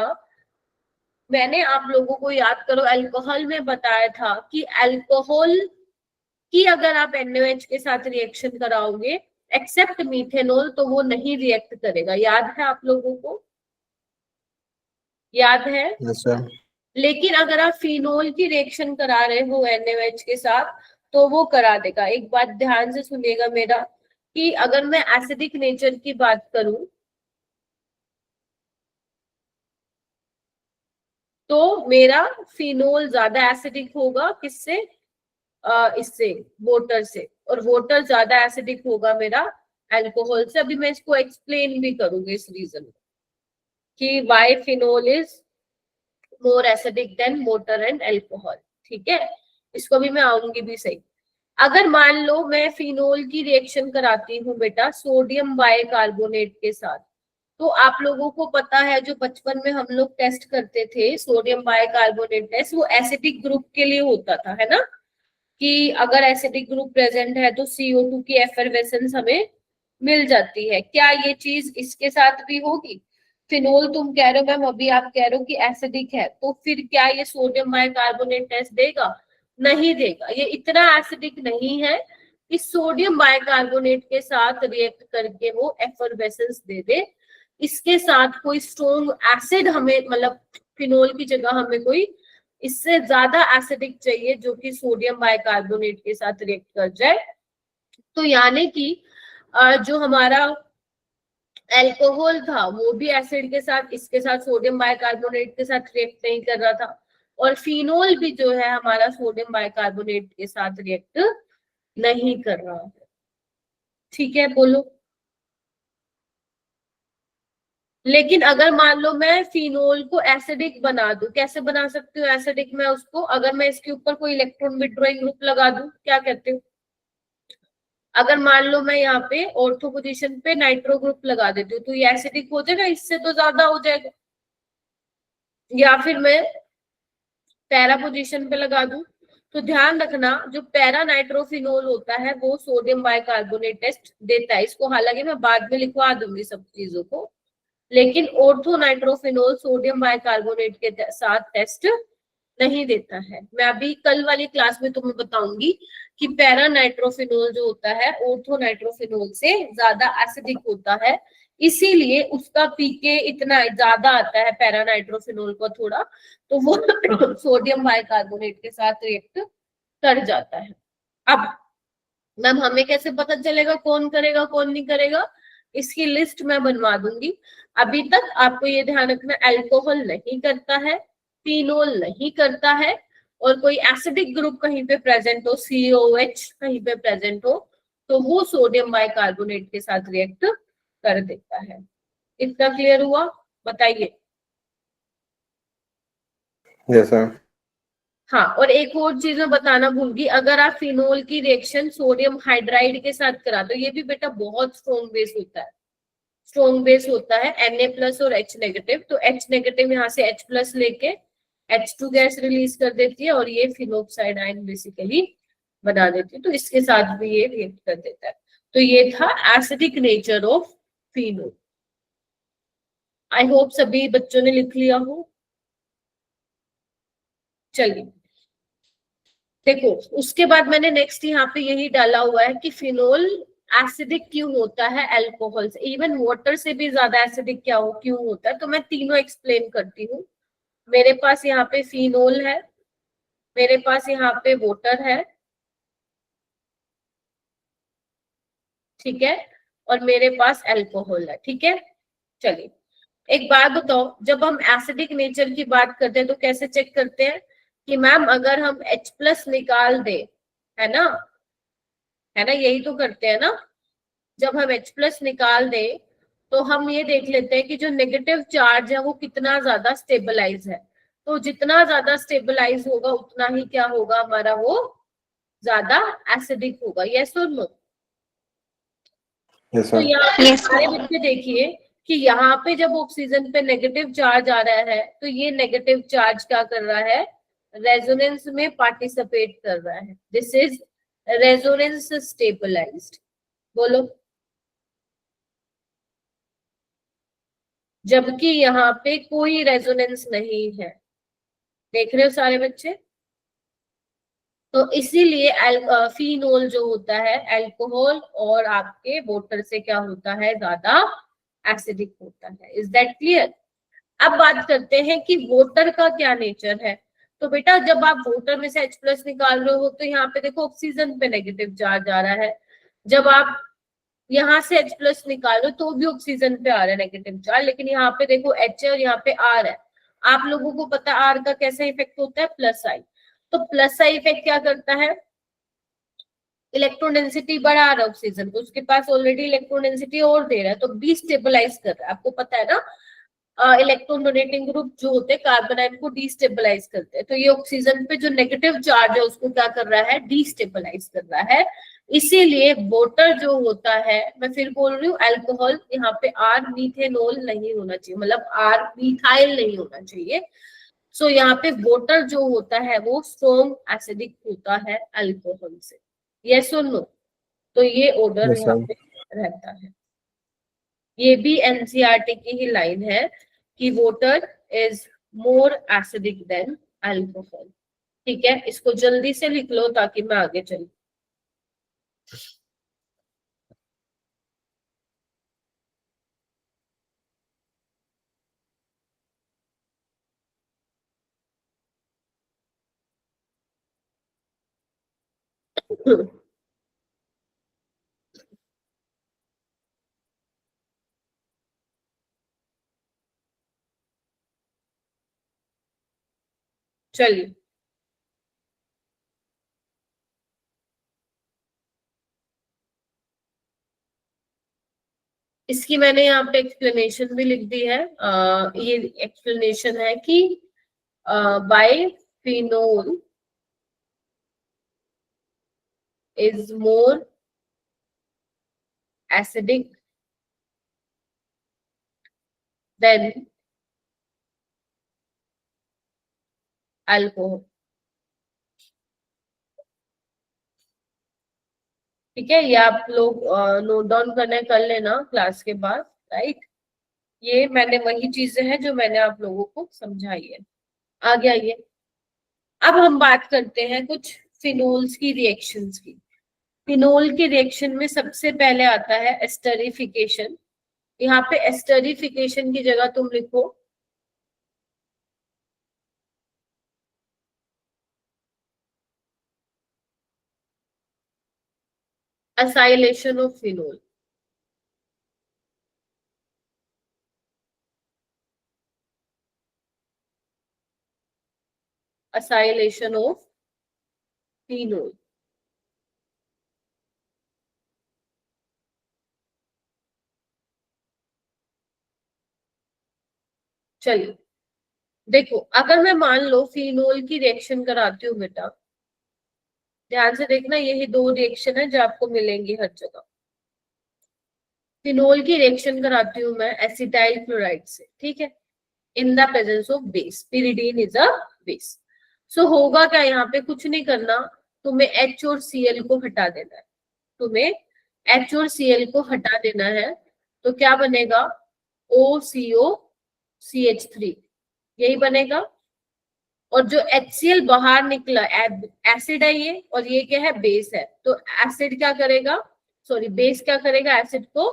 मैंने आप लोगों को याद करो अल्कोहल में बताया था कि अल्कोहल की अगर आप NOH के साथ रिएक्शन कराओगे एक्सेप्ट मीथेनॉल तो वो नहीं रिएक्ट करेगा। याद है आप लोगों को? याद है? Yes, ma'am. लेकिन अगर आप फिनोल की रिएक्शन करा रहे हो NaOH के साथ तो वो करा देगा। एक बात ध्यान से सुनिएगा मेरा, कि अगर मैं एसिडिक नेचर की बात करूं तो मेरा फिनोल ज्यादा एसिडिक होगा किससे, इससे, वोटर से, और वोटर ज्यादा एसिडिक होगा मेरा अल्कोहल से। अभी मैं इसको एक्सप्लेन भी करूंगी इस रीजन कि why phenol is more acidic then water and alcohol. ठीक है, इसको भी मैं आऊंगी भी सही। अगर मान लो मैं फिनोल की रिएक्शन कराती हूँ बेटा सोडियम बाइकार्बोनेट के साथ, तो आप लोगों को पता है जो बचपन में हम लोग टेस्ट करते थे सोडियम बाइकार्बोनेट टेस्ट, वो एसिडिक ग्रुप के लिए होता था, है ना? कि अगर एसिडिक ग्रुप प्रेजेंट है तो CO2 की एफरवेसेंस हमें मिल जाती है। क्या ये चीज इसके साथ भी होगी? फिनोल तुम कह रहे हो मैम, अभी आप कह रहे हो कि एसिडिक है, तो फिर क्या ये सोडियम बाइकार्बोनेट टेस्ट देगा? नहीं देगा। ये इतना एसिडिक नहीं है कि सोडियम बाइकार्बोनेट के साथ रिएक्ट करके वो एफरवेसेंस दे दे। इसके साथ कोई स्ट्रॉन्ग एसिड हमें, मतलब फिनोल की जगह हमें कोई इससे ज्यादा एसिडिक चाहिए जो कि सोडियम बाइकार्बोनेट के साथ रिएक्ट कर जाए। तो यानी कि जो हमारा अल्कोहल था वो भी एसिड के साथ, इसके साथ सोडियम बाइकार्बोनेट के साथ रिएक्ट नहीं कर रहा था, और फिनोल भी जो है हमारा सोडियम बाइकार्बोनेट के साथ रिएक्ट नहीं कर रहा है। ठीक है, बोलो। लेकिन अगर मान लो मैं फिनोल को एसिडिक बना दूं, कैसे बना सकती हूँ एसिडिक मैं उसको? अगर मैं इसके ऊपर कोई इलेक्ट्रॉन विड्रॉइंग ग्रुप लगा दूं, क्या कहते हो? अगर मान लो मैं यहाँ पे ऑर्थो पोजीशन पे नाइट्रो ग्रुप लगा देती हूँ तो ये एसिडिक हो जाएगा, इससे तो ज्यादा हो जाएगा। या फिर मैं पैरा पोजीशन पे लगा दूं, तो ध्यान रखना जो पैरा नाइट्रोफिनोल होता है वो सोडियम बाइकार्बोनेट टेस्ट देता है। इसको हालांकि मैं बाद में लिखवा दूंगी सब चीजों को, लेकिन ऑर्थो नाइट्रोफिनोल सोडियम बाइकार्बोनेट के साथ टेस्ट नहीं देता है। मैं अभी कल वाली क्लास में तुम्हें बताऊंगी कि पैरा नाइट्रोफिनोल जो होता है ऑर्थो नाइट्रोफिनोल से ज्यादा एसिडिक होता है, इसीलिए उसका पीके इतना ज्यादा आता है पैरा नाइट्रोफिनोल का थोड़ा, तो वो सोडियम बाइकार्बोनेट के साथ रिएक्ट कर जाता है। अब मैम हमें कैसे पता चलेगा कौन करेगा कौन नहीं करेगा? इसकी लिस्ट मैं बनवा दूंगी। अभी तक आपको ये ध्यान रखना, अल्कोहल नहीं करता है, फिनोल नहीं करता है, और कोई एसिडिक ग्रुप कहीं पे प्रेजेंट हो, COH कहीं पे प्रेजेंट हो, तो वो सोडियम बाइकार्बोनेट के साथ रिएक्ट कर देता है। इतना क्लियर हुआ? बताइए। Yes, ma'am. हाँ, और एक और चीज मैं बताना भूल गई, अगर आप फिनोल की रिएक्शन सोडियम हाइड्राइड के साथ करा दो, ये भी बेटा बहुत स्ट्रॉन्ग बेस होता है, स्ट्रॉन्ग बेस होता है Na+ और H नेगेटिव, तो H नेगेटिव यहाँ से H+ लेके H2 गैस रिलीज कर देती है और ये फिनोक्साइड आयन बेसिकली बना देती है, तो इसके साथ भी ये रिएक्ट कर देता है। तो ये था acidic nature of phenol. I hope सभी बच्चों ने लिख लिया हो। चलिए देखो, उसके बाद मैंने नेक्स्ट यहाँ पे यही डाला हुआ है कि फिनोल एसिडिक क्यों होता है अल्कोहल से, इवन वाटर से भी ज्यादा एसिडिक क्यों होता है। तो मैं तीनों एक्सप्लेन करती हूँ। मेरे पास यहाँ पे फिनोल है, मेरे पास यहाँ पे वाटर है, ठीक है, और मेरे पास अल्कोहल है। ठीक है, चलिए एक बात बताओ, जब हम एसिडिक नेचर की बात करते हैं तो कैसे चेक करते हैं कि मैम अगर हम H+ निकाल दे, है ना, यही तो करते हैं ना। जब हम H+ निकाल दे तो हम ये देख लेते हैं कि जो नेगेटिव चार्ज है वो कितना ज्यादा स्टेबलाइज है। तो जितना ज्यादा स्टेबलाइज होगा उतना ही क्या होगा हमारा, वो ज्यादा एसिडिक होगा। यस और नो? Yes, तो ma'am. यहाँ पे सारे बच्चे देखिए कि यहाँ पे जब ऑक्सीजन पे नेगेटिव चार्ज आ रहा है तो ये नेगेटिव चार्ज क्या कर रहा है, रेजोनेंस में पार्टिसिपेट कर रहा है। This is resonance stabilised. बोलो। जबकि यहाँ पे कोई रेजोनेंस नहीं है। देख रहे हो सारे बच्चे? तो इसीलिए फिनोल जो होता है अल्कोहल और आपके वाटर से क्या होता है, ज्यादा एसिडिक होता है। Is that clear? अब बात करते हैं कि वाटर का क्या नेचर है। तो बेटा जब आप वाटर में से H+ निकाल रहे हो तो यहाँ पे देखो ऑक्सीजन पे नेगेटिव चार्ज आ रहा है। जब आप यहाँ से H+ निकालो तो भी ऑक्सीजन पे आ रहा है नेगेटिव चार्ज, लेकिन यहाँ पे देखो H है और यहाँ पे R है। आप लोगों को पता है R का कैसा इफेक्ट होता है, प्लस आई। तो प्लस आई इफेक्ट क्या करता है, इलेक्ट्रॉन डेंसिटी बढ़ा रहा है ऑक्सीजन को, उसके पास ऑलरेडी इलेक्ट्रॉन डेंसिटी और दे रहा है, तो डिस्टेबलाइज कर रहा है। आपको पता है ना, इलेक्ट्रॉन डोनेटिंग ग्रुप जो होते हैं कार्बन आयन को डिस्टेबलाइज करते हैं। तो ये ऑक्सीजन पे जो नेगेटिव चार्ज है उसको क्या कर रहा है, डिस्टेबलाइज कर रहा है। इसीलिए वाटर जो होता है, मैं फिर बोल रही हूँ अल्कोहल, यहाँ पे आर मीथेनॉल नहीं होना चाहिए, मतलब आर मिथाइल नहीं होना चाहिए। सो यहाँ पे वाटर जो होता है वो स्ट्रॉन्ग एसिडिक होता है अल्कोहल से। यस और नो? तो ये ऑर्डर Yes, यहाँ ma'am. पे रहता है। ये भी एनसीईआरटी की ही लाइन है कि water is more acidic then alcohol. ठीक है, इसको जल्दी से लिख लो ताकि मैं आगे चलूं। चलिए, इसकी मैंने यहाँ पे एक्सप्लेनेशन भी लिख दी है। ये एक्सप्लेनेशन है कि by phenol is more acidic than alcohol। ठीक है, ये आप लोग नोट डाउन कर लेना क्लास के बाद, राइट। ये मैंने वही चीजें हैं जो मैंने आप लोगों को समझाई है। आगे आइए, अब हम बात करते हैं कुछ फिनोल्स की रिएक्शंस की। फिनोल की रिएक्शन में सबसे पहले आता है एस्टरिफिकेशन। यहाँ पे एस्टरिफिकेशन की जगह तुम लिखो acylation of phenol. Acylation of phenol. चलिए देखो, अगर मैं मान लो फिनोल की रिएक्शन कराती हूँ बेटा, ध्यान से देखना, यही दो रिएक्शन है जो आपको मिलेंगी हर जगह। फिनोल की रिएक्शन कराती हूँ मैं एसिटाइल क्लोराइड से, ठीक है, in the presence of base. Pyridine is a base. So होगा क्या, यहाँ पे कुछ नहीं करना, तुम्हें H और Cl को हटा देना है। तुम्हें H और Cl को हटा देना है, तो क्या बनेगा, OCO-CH3, यही बनेगा। और जो HCl बाहर निकला, एसिड है ये, और ये क्या है, बेस है। तो एसिड क्या करेगा, सॉरी बेस क्या करेगा, एसिड को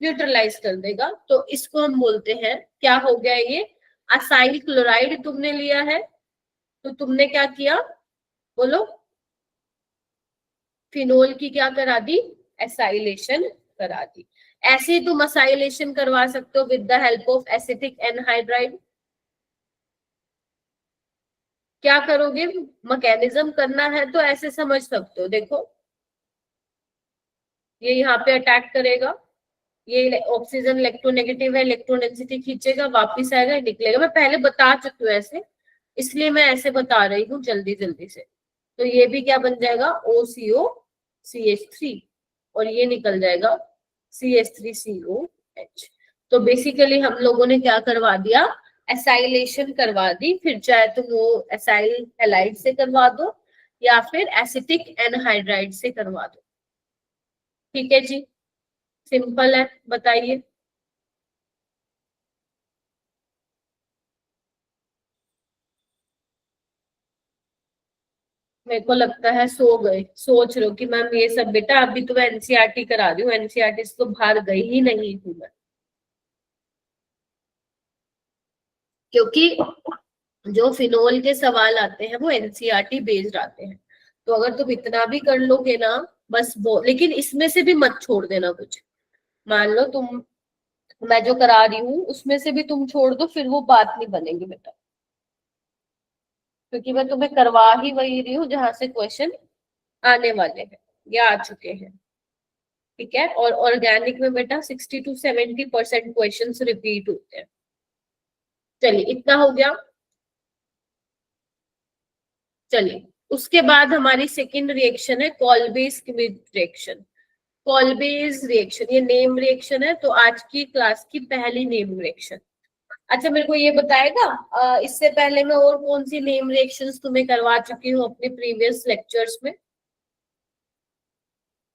न्यूट्रलाइज कर देगा। तो इसको हम बोलते हैं, क्या हो गया ये, असाइल क्लोराइड तुमने लिया है, तो तुमने क्या किया, बोलो, फिनोल की क्या करा दी, एसाइलेशन करा दी। ऐसे ही तुम असाइलेशन करवा सकते हो with the help of acetic anhydride. क्या करोगे, मैकेनिज्म करना है तो ऐसे समझ सकते हो, देखो ये यहाँ पे अटैक करेगा, ये ऑक्सीजन इलेक्ट्रोनेगेटिव है, इलेक्ट्रॉन डेंसिटी खींचेगा, वापिस आएगा, निकलेगा। मैं पहले बता चुकी हूँ ऐसे, इसलिए मैं ऐसे बता रही हूँ जल्दी जल्दी से। तो ये भी क्या बन जाएगा, OCO-CH3, और ये निकल जाएगा CH3COH। तो बेसिकली हम लोगों ने क्या करवा दिया, एसाइलेशन करवा दी, फिर चाहे तुम वो एसाइल हैलाइड से करवा दो या फिर एसिटिक एनहाइड्राइड से करवा दो। ठीक है जी, सिंपल है, बताइए। मेरे को लगता है सो गए, सोच रहे हो कि मैम ये सब बेटा अभी तो मैं एनसीईआरटी करा रही हूँ, एनसीईआरटी से तो बाहर गई ही नहीं हूँ मैं, क्योंकि जो फिनोल के सवाल आते हैं वो एनसीईआरटी बेस्ड आते हैं। तो अगर तुम इतना भी कर लोगे ना, बस वो, लेकिन इसमें से भी मत छोड़ देना कुछ। मान लो तुम, मैं जो करा रही हूँ उसमें से भी तुम छोड़ दो, फिर वो बात नहीं बनेगी बेटा, क्योंकि मैं तुम्हें करवा ही वही रही हूँ जहां से क्वेश्चन आने वाले हैं या आ चुके हैं। ठीक है, और ऑर्गेनिक में बेटा 60 to 70% क्वेश्चन रिपीट होते हैं। चलिए, इतना हो गया। चलिए, उसके बाद हमारी सेकेंड रिएक्शन है कॉल्बेज रिएक्शन। कॉल्बेज रिएक्शन ये नेम रिएक्शन है, तो आज की क्लास की पहली नेम रिएक्शन। अच्छा, मेरे को ये बताएगा इससे पहले मैं और कौन सी नेम रिएक्शंस तुम्हें करवा चुकी हूँ अपने प्रीवियस लेक्चर्स में,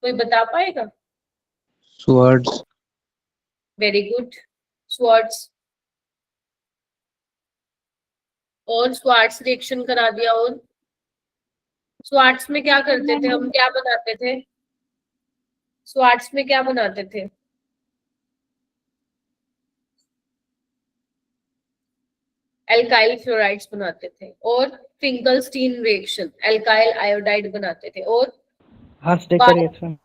कोई बता पाएगा? Swords. Very good, Swarts. और स्वार्ट्स रिएक्शन करा दिया। और स्वार्ट्स में क्या करते थे हम, क्या बनाते थे? स्वार्ट्स में क्या बनाते थे? एल्काइल फ्लोराइड्स बनाते थे। और फिंकलस्टीन रिएक्शन एल्काइल आयोडाइड बनाते थे। और हर्स्टेकर रिएक्शन।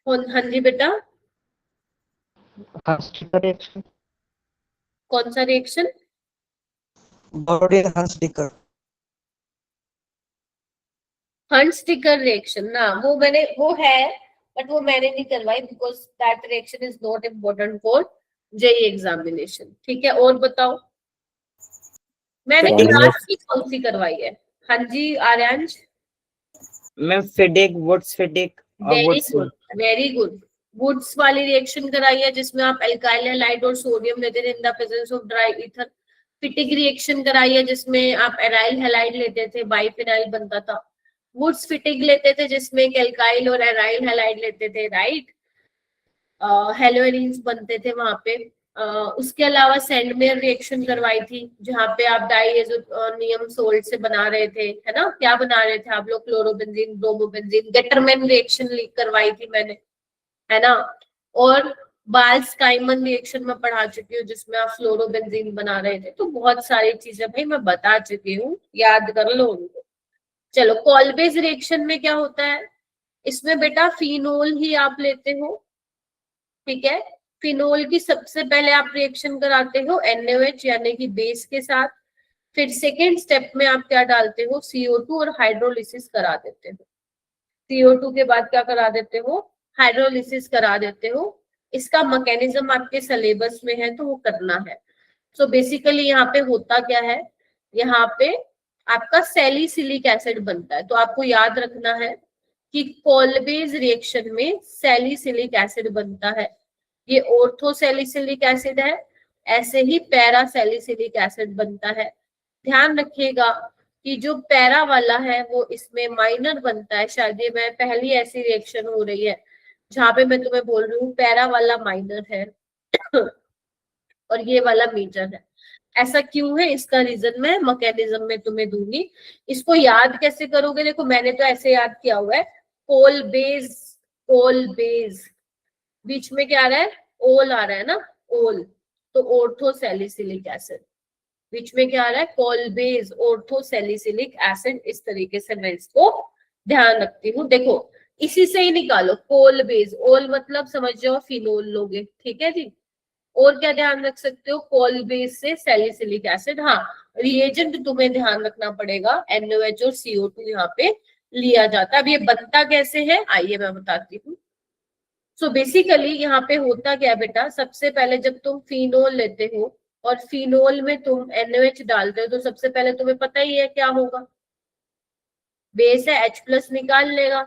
हाँ जी बेटा, हर्स्टेकर रिएक्शन। कौन सा रिएक्शन? बॉडी हर्स्टेकर। हंट्स-टिकर रिएक्शन ना, वो है, बट वो मैंने नहीं करवाई because that reaction is not important for JEE examination. ठीक है, और बताओ, मैंने क्लास की कौन सी करवाई है? हाँ जी आर्यांश। मैम फेडेक, वुड्स फेडेक और very Wurtz. Good, very good. Wurtz वाली रिएक्शन कराई है जिसमें आप एल्काइल हैलाइड और सोडियम लेते थे इन the presence of dry ether. फिटिक reaction कराई है जिसमें आप एराइल हैलाइड लेते थे, बाइफिनाइल बनता था। वुड्स फिटिक लेते थे जिसमें एक एल्काइल और एराइल हैलाइड लेते थे, राइट। हेलोइनिन्स बनते थे वहां पे। उसके अलावा सेंडमेयर रिएक्शन करवाई थी जहाँ पे आप डाइएज़ोनियम सोल्ट से बना रहे थे, है ना, क्या बना रहे थे आप लोग? Chlorobenzene, bromobenzene. गेटरमैन रिएक्शन करवाई थी मैंने, है ना। और बाल्स-काइमन रिएक्शन में पढ़ा चुकी हूँ जिसमें आप फ्लोरोबेंजीन बना रहे थे। तो बहुत सारी चीजें भाई मैं बता चुकी हूँ, याद कर लो उनको। चलो, कॉल्बेज रिएक्शन में क्या होता है? इसमें बेटा फिनोल ही आप लेते हो, ठीक है। फिनोल की सबसे पहले आप रिएक्शन कराते हो NaOH यानी कि बेस के साथ। फिर सेकेंड स्टेप में आप क्या डालते हो? CO2 और हाइड्रोलिसिस करा देते हो। CO2 के बाद क्या करा देते हो? हाइड्रोलिसिस करा देते हो। इसका मैकेनिज्म आपके सिलेबस में है तो वो करना है। सो बेसिकली यहाँ पे होता क्या है, यहाँ पे आपका सैलिसिलिक एसिड बनता है। तो आपको याद रखना है कि कॉल्बेज रिएक्शन में सैलिसिलिक एसिड बनता है। ये ऑर्थोसैलिसिलिक एसिड है, ऐसे ही पैरासैलिसिलिक एसिड बनता है। ध्यान रखिएगा कि जो पैरा वाला है वो इसमें माइनर बनता है। शायद ये मैं पहली ऐसी रिएक्शन हो रही है जहां पे मैं तुम्हें बोल रही हूँ पैरा वाला माइनर है और ये वाला मेजर है। ऐसा क्यों है, इसका रीजन मैं मैकेनिज्म में तुम्हें दूंगी। इसको याद कैसे करोगे? देखो, मैंने तो ऐसे याद किया हुआ है, कोल बेस, कोल बेस, बीच में क्या आ रहा है? ओल आ रहा है ना, ओल। तो ऑर्थोसैलिसिलिक एसिड, बीच में क्या आ रहा है? कॉल्बेज, ऑर्थोसैलिसिलिक एसिड। इस तरीके से मैं इसको ध्यान रखती हूँ। देखो, इसी से ही निकालो कोलबेज, ओल मतलब समझ जाओ फिनोल लोगे, ठीक है जी। और क्या ध्यान रख सकते हो? कॉल्बेज से सैलिसिलिक एसिड। हाँ, रिएजेंट तुम्हें ध्यान रखना पड़ेगा, NaOH और CO2 यहाँ पे लिया जाता है। अब ये बनता कैसे है आइए मैं बताती हूँ। सो बेसिकली यहाँ पे होता क्या बेटा, सबसे पहले जब तुम फिनोल लेते हो और फिनोल में तुम NaOH डालते हो तो सबसे पहले तुम्हें पता ही है क्या होगा, बेस है H+ निकाल लेगा।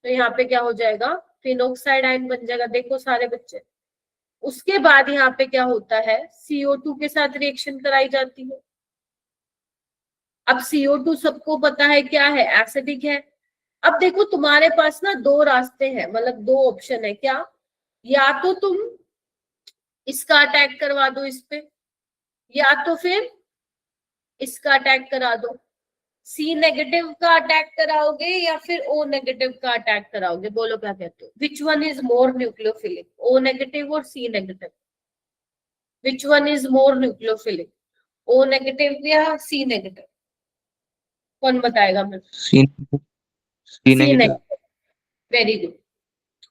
तो यहाँ पे क्या हो जाएगा? फिनोक्साइड आयन बन जाएगा। देखो सारे बच्चे, उसके बाद यहाँ पे क्या होता है, CO2 के साथ रिएक्शन कराई जाती है। अब CO2 सबको पता है क्या है, एसिडिक है। अब देखो तुम्हारे पास ना दो रास्ते हैं, मतलब दो ऑप्शन है क्या, या तो तुम इसका अटैक करवा दो इस पे, या तो फिर इसका अटैक करा दो। सी नेगेटिव का अटैक कराओगे या फिर ओ नेगेटिव का अटैक कराओगे, बोलो क्या कहते हो, which one is more nucleophilic, O negative और C negative, which one is more nucleophilic, O negative या सी नेगेटिव, कौन बताएगा मेरे को? C C C negative. Negative, very good.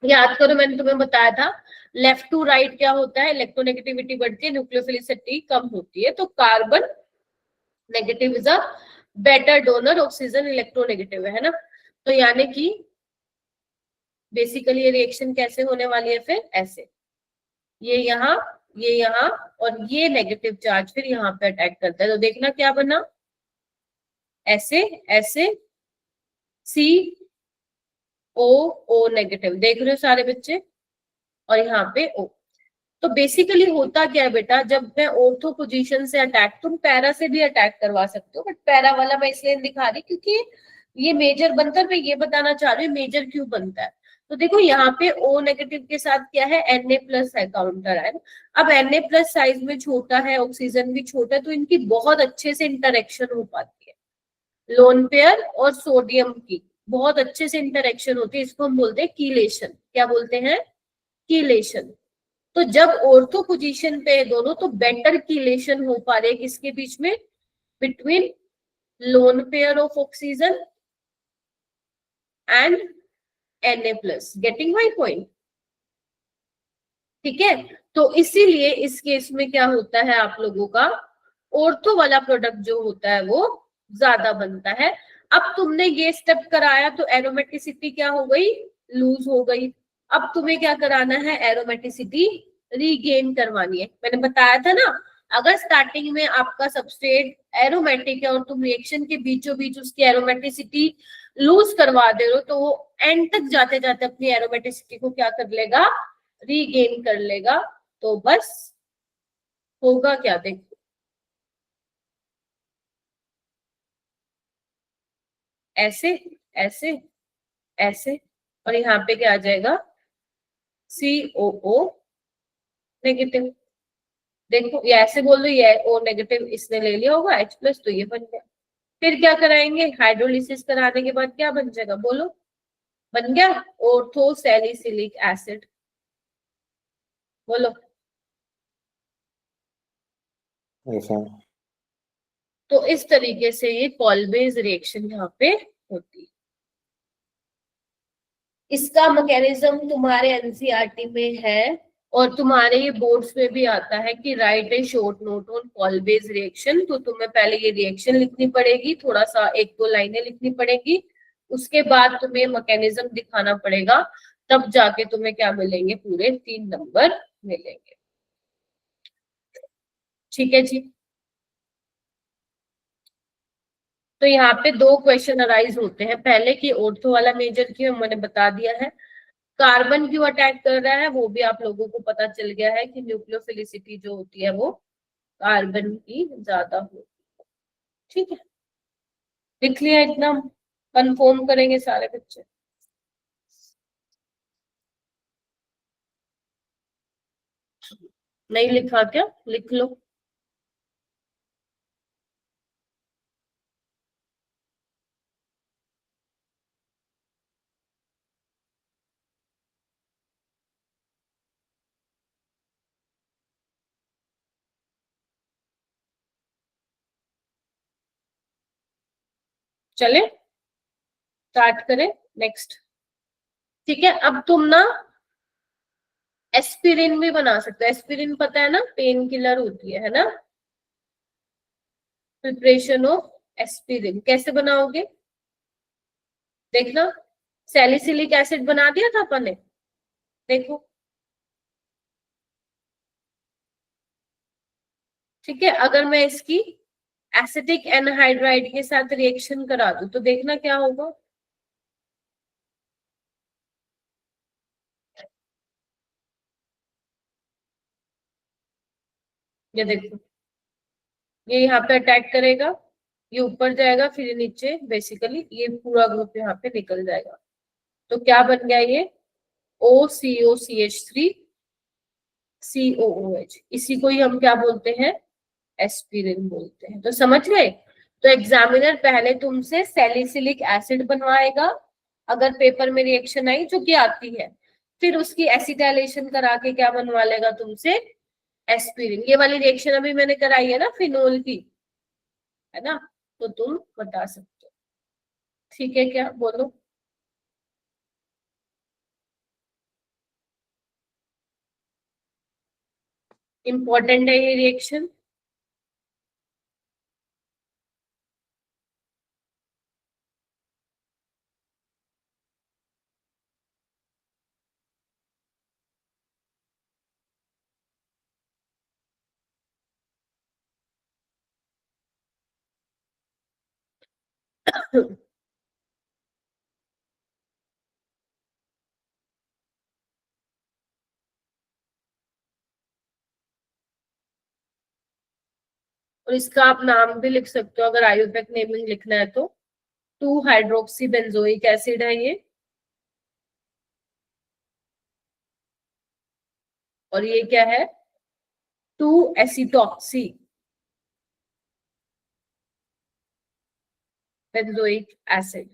याद करो मैंने तुम्हें बताया था लेफ्ट टू राइट क्या होता है, इलेक्ट्रोनेगेटिविटी बढ़ती है, न्यूक्लियोफिलिसिटी कम होती है, तो carbon negative is a better donor, oxygen electronegative है ना। तो यानी कि बेसिकली ये रिएक्शन कैसे होने वाली है, फिर ऐसे, ये यहाँ और ये नेगेटिव चार्ज फिर यहाँ पे अटैक करता है, तो देखना क्या बना, ऐसे ऐसे, सी ओ ओ नेगेटिव, देख रहे हो सारे बच्चे, और यहाँ पे ओ। तो बेसिकली होता क्या है बेटा, जब मैं ऑर्थो पोजीशन से अटैक, तुम पैरा से भी अटैक करवा सकते हो, बट पैरा वाला मैं इसलिए दिखा रही क्योंकि ये मेजर बनता है, मैं ये बताना चाह रही हूँ मेजर क्यों बनता है। तो देखो यहाँ पे O नेगेटिव के साथ क्या है, Na+ है, काउंटर है। अब Na+ साइज में छोटा है, ऑक्सीजन भी छोटा है, तो इनकी बहुत अच्छे से इंटरेक्शन हो पाती है, लोन पेयर और सोडियम की बहुत अच्छे से इंटरेक्शन होती है, इसको हम बोलते हैं कीलेशन। क्या बोलते हैं, कीलेशन। तो जब ऑर्थो पोजीशन पे है दोनों, तो बेटर कीलेशन हो पा रही है किसके बीच में, between lone pair of oxygen and Na+, getting my point, ठीक है। तो इसीलिए इस केस में क्या होता है, आप लोगों का ऑर्थो वाला प्रोडक्ट जो होता है वो ज्यादा बनता है। अब तुमने ये स्टेप कराया तो एरोमेटिसिटी क्या हो गई, लूज हो गई। अब तुम्हें क्या कराना है, एरोमेटिसिटी रीगेन करवानी है। मैंने बताया था ना, अगर स्टार्टिंग में आपका सबस्ट्रेट एरोमेटिक है और तुम रिएक्शन के बीचों बीच उसकी एरोमेटिसिटी लूज करवा दे रहे हो, तो वो एंड तक जाते जाते अपनी एरोमेटिसिटी को क्या कर लेगा, रीगेन कर लेगा। तो बस होगा क्या, देखो ऐसे ऐसे ऐसे, और यहाँ पे क्या आ जाएगा, COO नेगेटिव। देखो ये ऐसे बोल दो, ये O नेगेटिव इसने ले लिया होगा, H+, तो ये बन गया। फिर क्या कराएंगे, हाइड्रोलिसिस कराने के बाद क्या बन जाएगा, बोलो, बन गया ऑर्थो सैलिसिलिक एसिड, बोलो। Yes, ma'am. तो इस तरीके से ये कॉलबेज रिएक्शन यहाँ पे होती है। इसका मैकेनिज्म तुम्हारे एनसीईआरटी में है, और तुम्हारे ये बोर्ड्स में भी आता है कि write a short note on Kolbe's reaction. तो तुम्हें पहले ये रिएक्शन लिखनी पड़ेगी, थोड़ा सा 1-2 लाइनें लिखनी पड़ेगी, उसके बाद तुम्हें मैकेनिज्म दिखाना पड़ेगा, तब जाके तुम्हें क्या मिलेंगे, पूरे 3 नंबर मिलेंगे। ठीक है जी। तो यहाँ पे 2 क्वेश्चन अराइज होते हैं, पहले कि ऑर्थो वाला मेजर क्यों, मैंने बता दिया है। कार्बन क्यों अटैक कर रहा है वो भी आप लोगों को पता चल गया है कि न्यूक्लियोफिलिसिटी जो होती है वो कार्बन की ज्यादा होती है। ठीक है, लिख लिया, इतना कंफर्म करेंगे सारे बच्चे। नहीं लिखा क्या, लिख लो। चले स्टार्ट करें, नेक्स्ट। ठीक है, अब तुम ना एस्पिरिन भी बना सकते हो, एस्पिरिन पता है ना, पेन किलर होती है ना। प्रिपरेशन ऑफ एस्पिरिन कैसे बनाओगे, देखना, सैलिसिलिक एसिड बना दिया था अपन ने, देखो। ठीक है, अगर मैं इसकी एसिटिक एनहाइड्राइड के साथ रिएक्शन करा दूं तो देखना क्या होगा, ये देखो, ये यहाँ पे अटैक करेगा, ये ऊपर जाएगा, फिर नीचे, बेसिकली ये पूरा ग्रुप यहाँ पे निकल जाएगा। तो क्या बन गया ये, OCOCH3 COOH। इसी को ही हम क्या बोलते हैं, एस्पिरिन बोलते हैं। तो समझ गए। तो एग्जामिनर पहले तुमसे सैलिसिलिक एसिड बनवाएगा अगर पेपर में रिएक्शन आई, जो कि आती है, फिर उसकी एसिटाइलेशन करा के क्या बनवा लेगा तुमसे, एस्पिरिन। ये वाली रिएक्शन अभी मैंने कराई है ना फिनोल की, है ना, तो तुम बता सकते हो। ठीक है क्या, बोलो। इंपॉर्टेंट है ये रिएक्शन। और इसका आप नाम भी लिख सकते हो अगर आयुर्वेद नेमिंग लिखना है तो। 2 हाइड्रोक्सी बेंजोइक एसिड है ये, और ये क्या है, 2 एसिटॉक्सी बेंजोइक एसिड।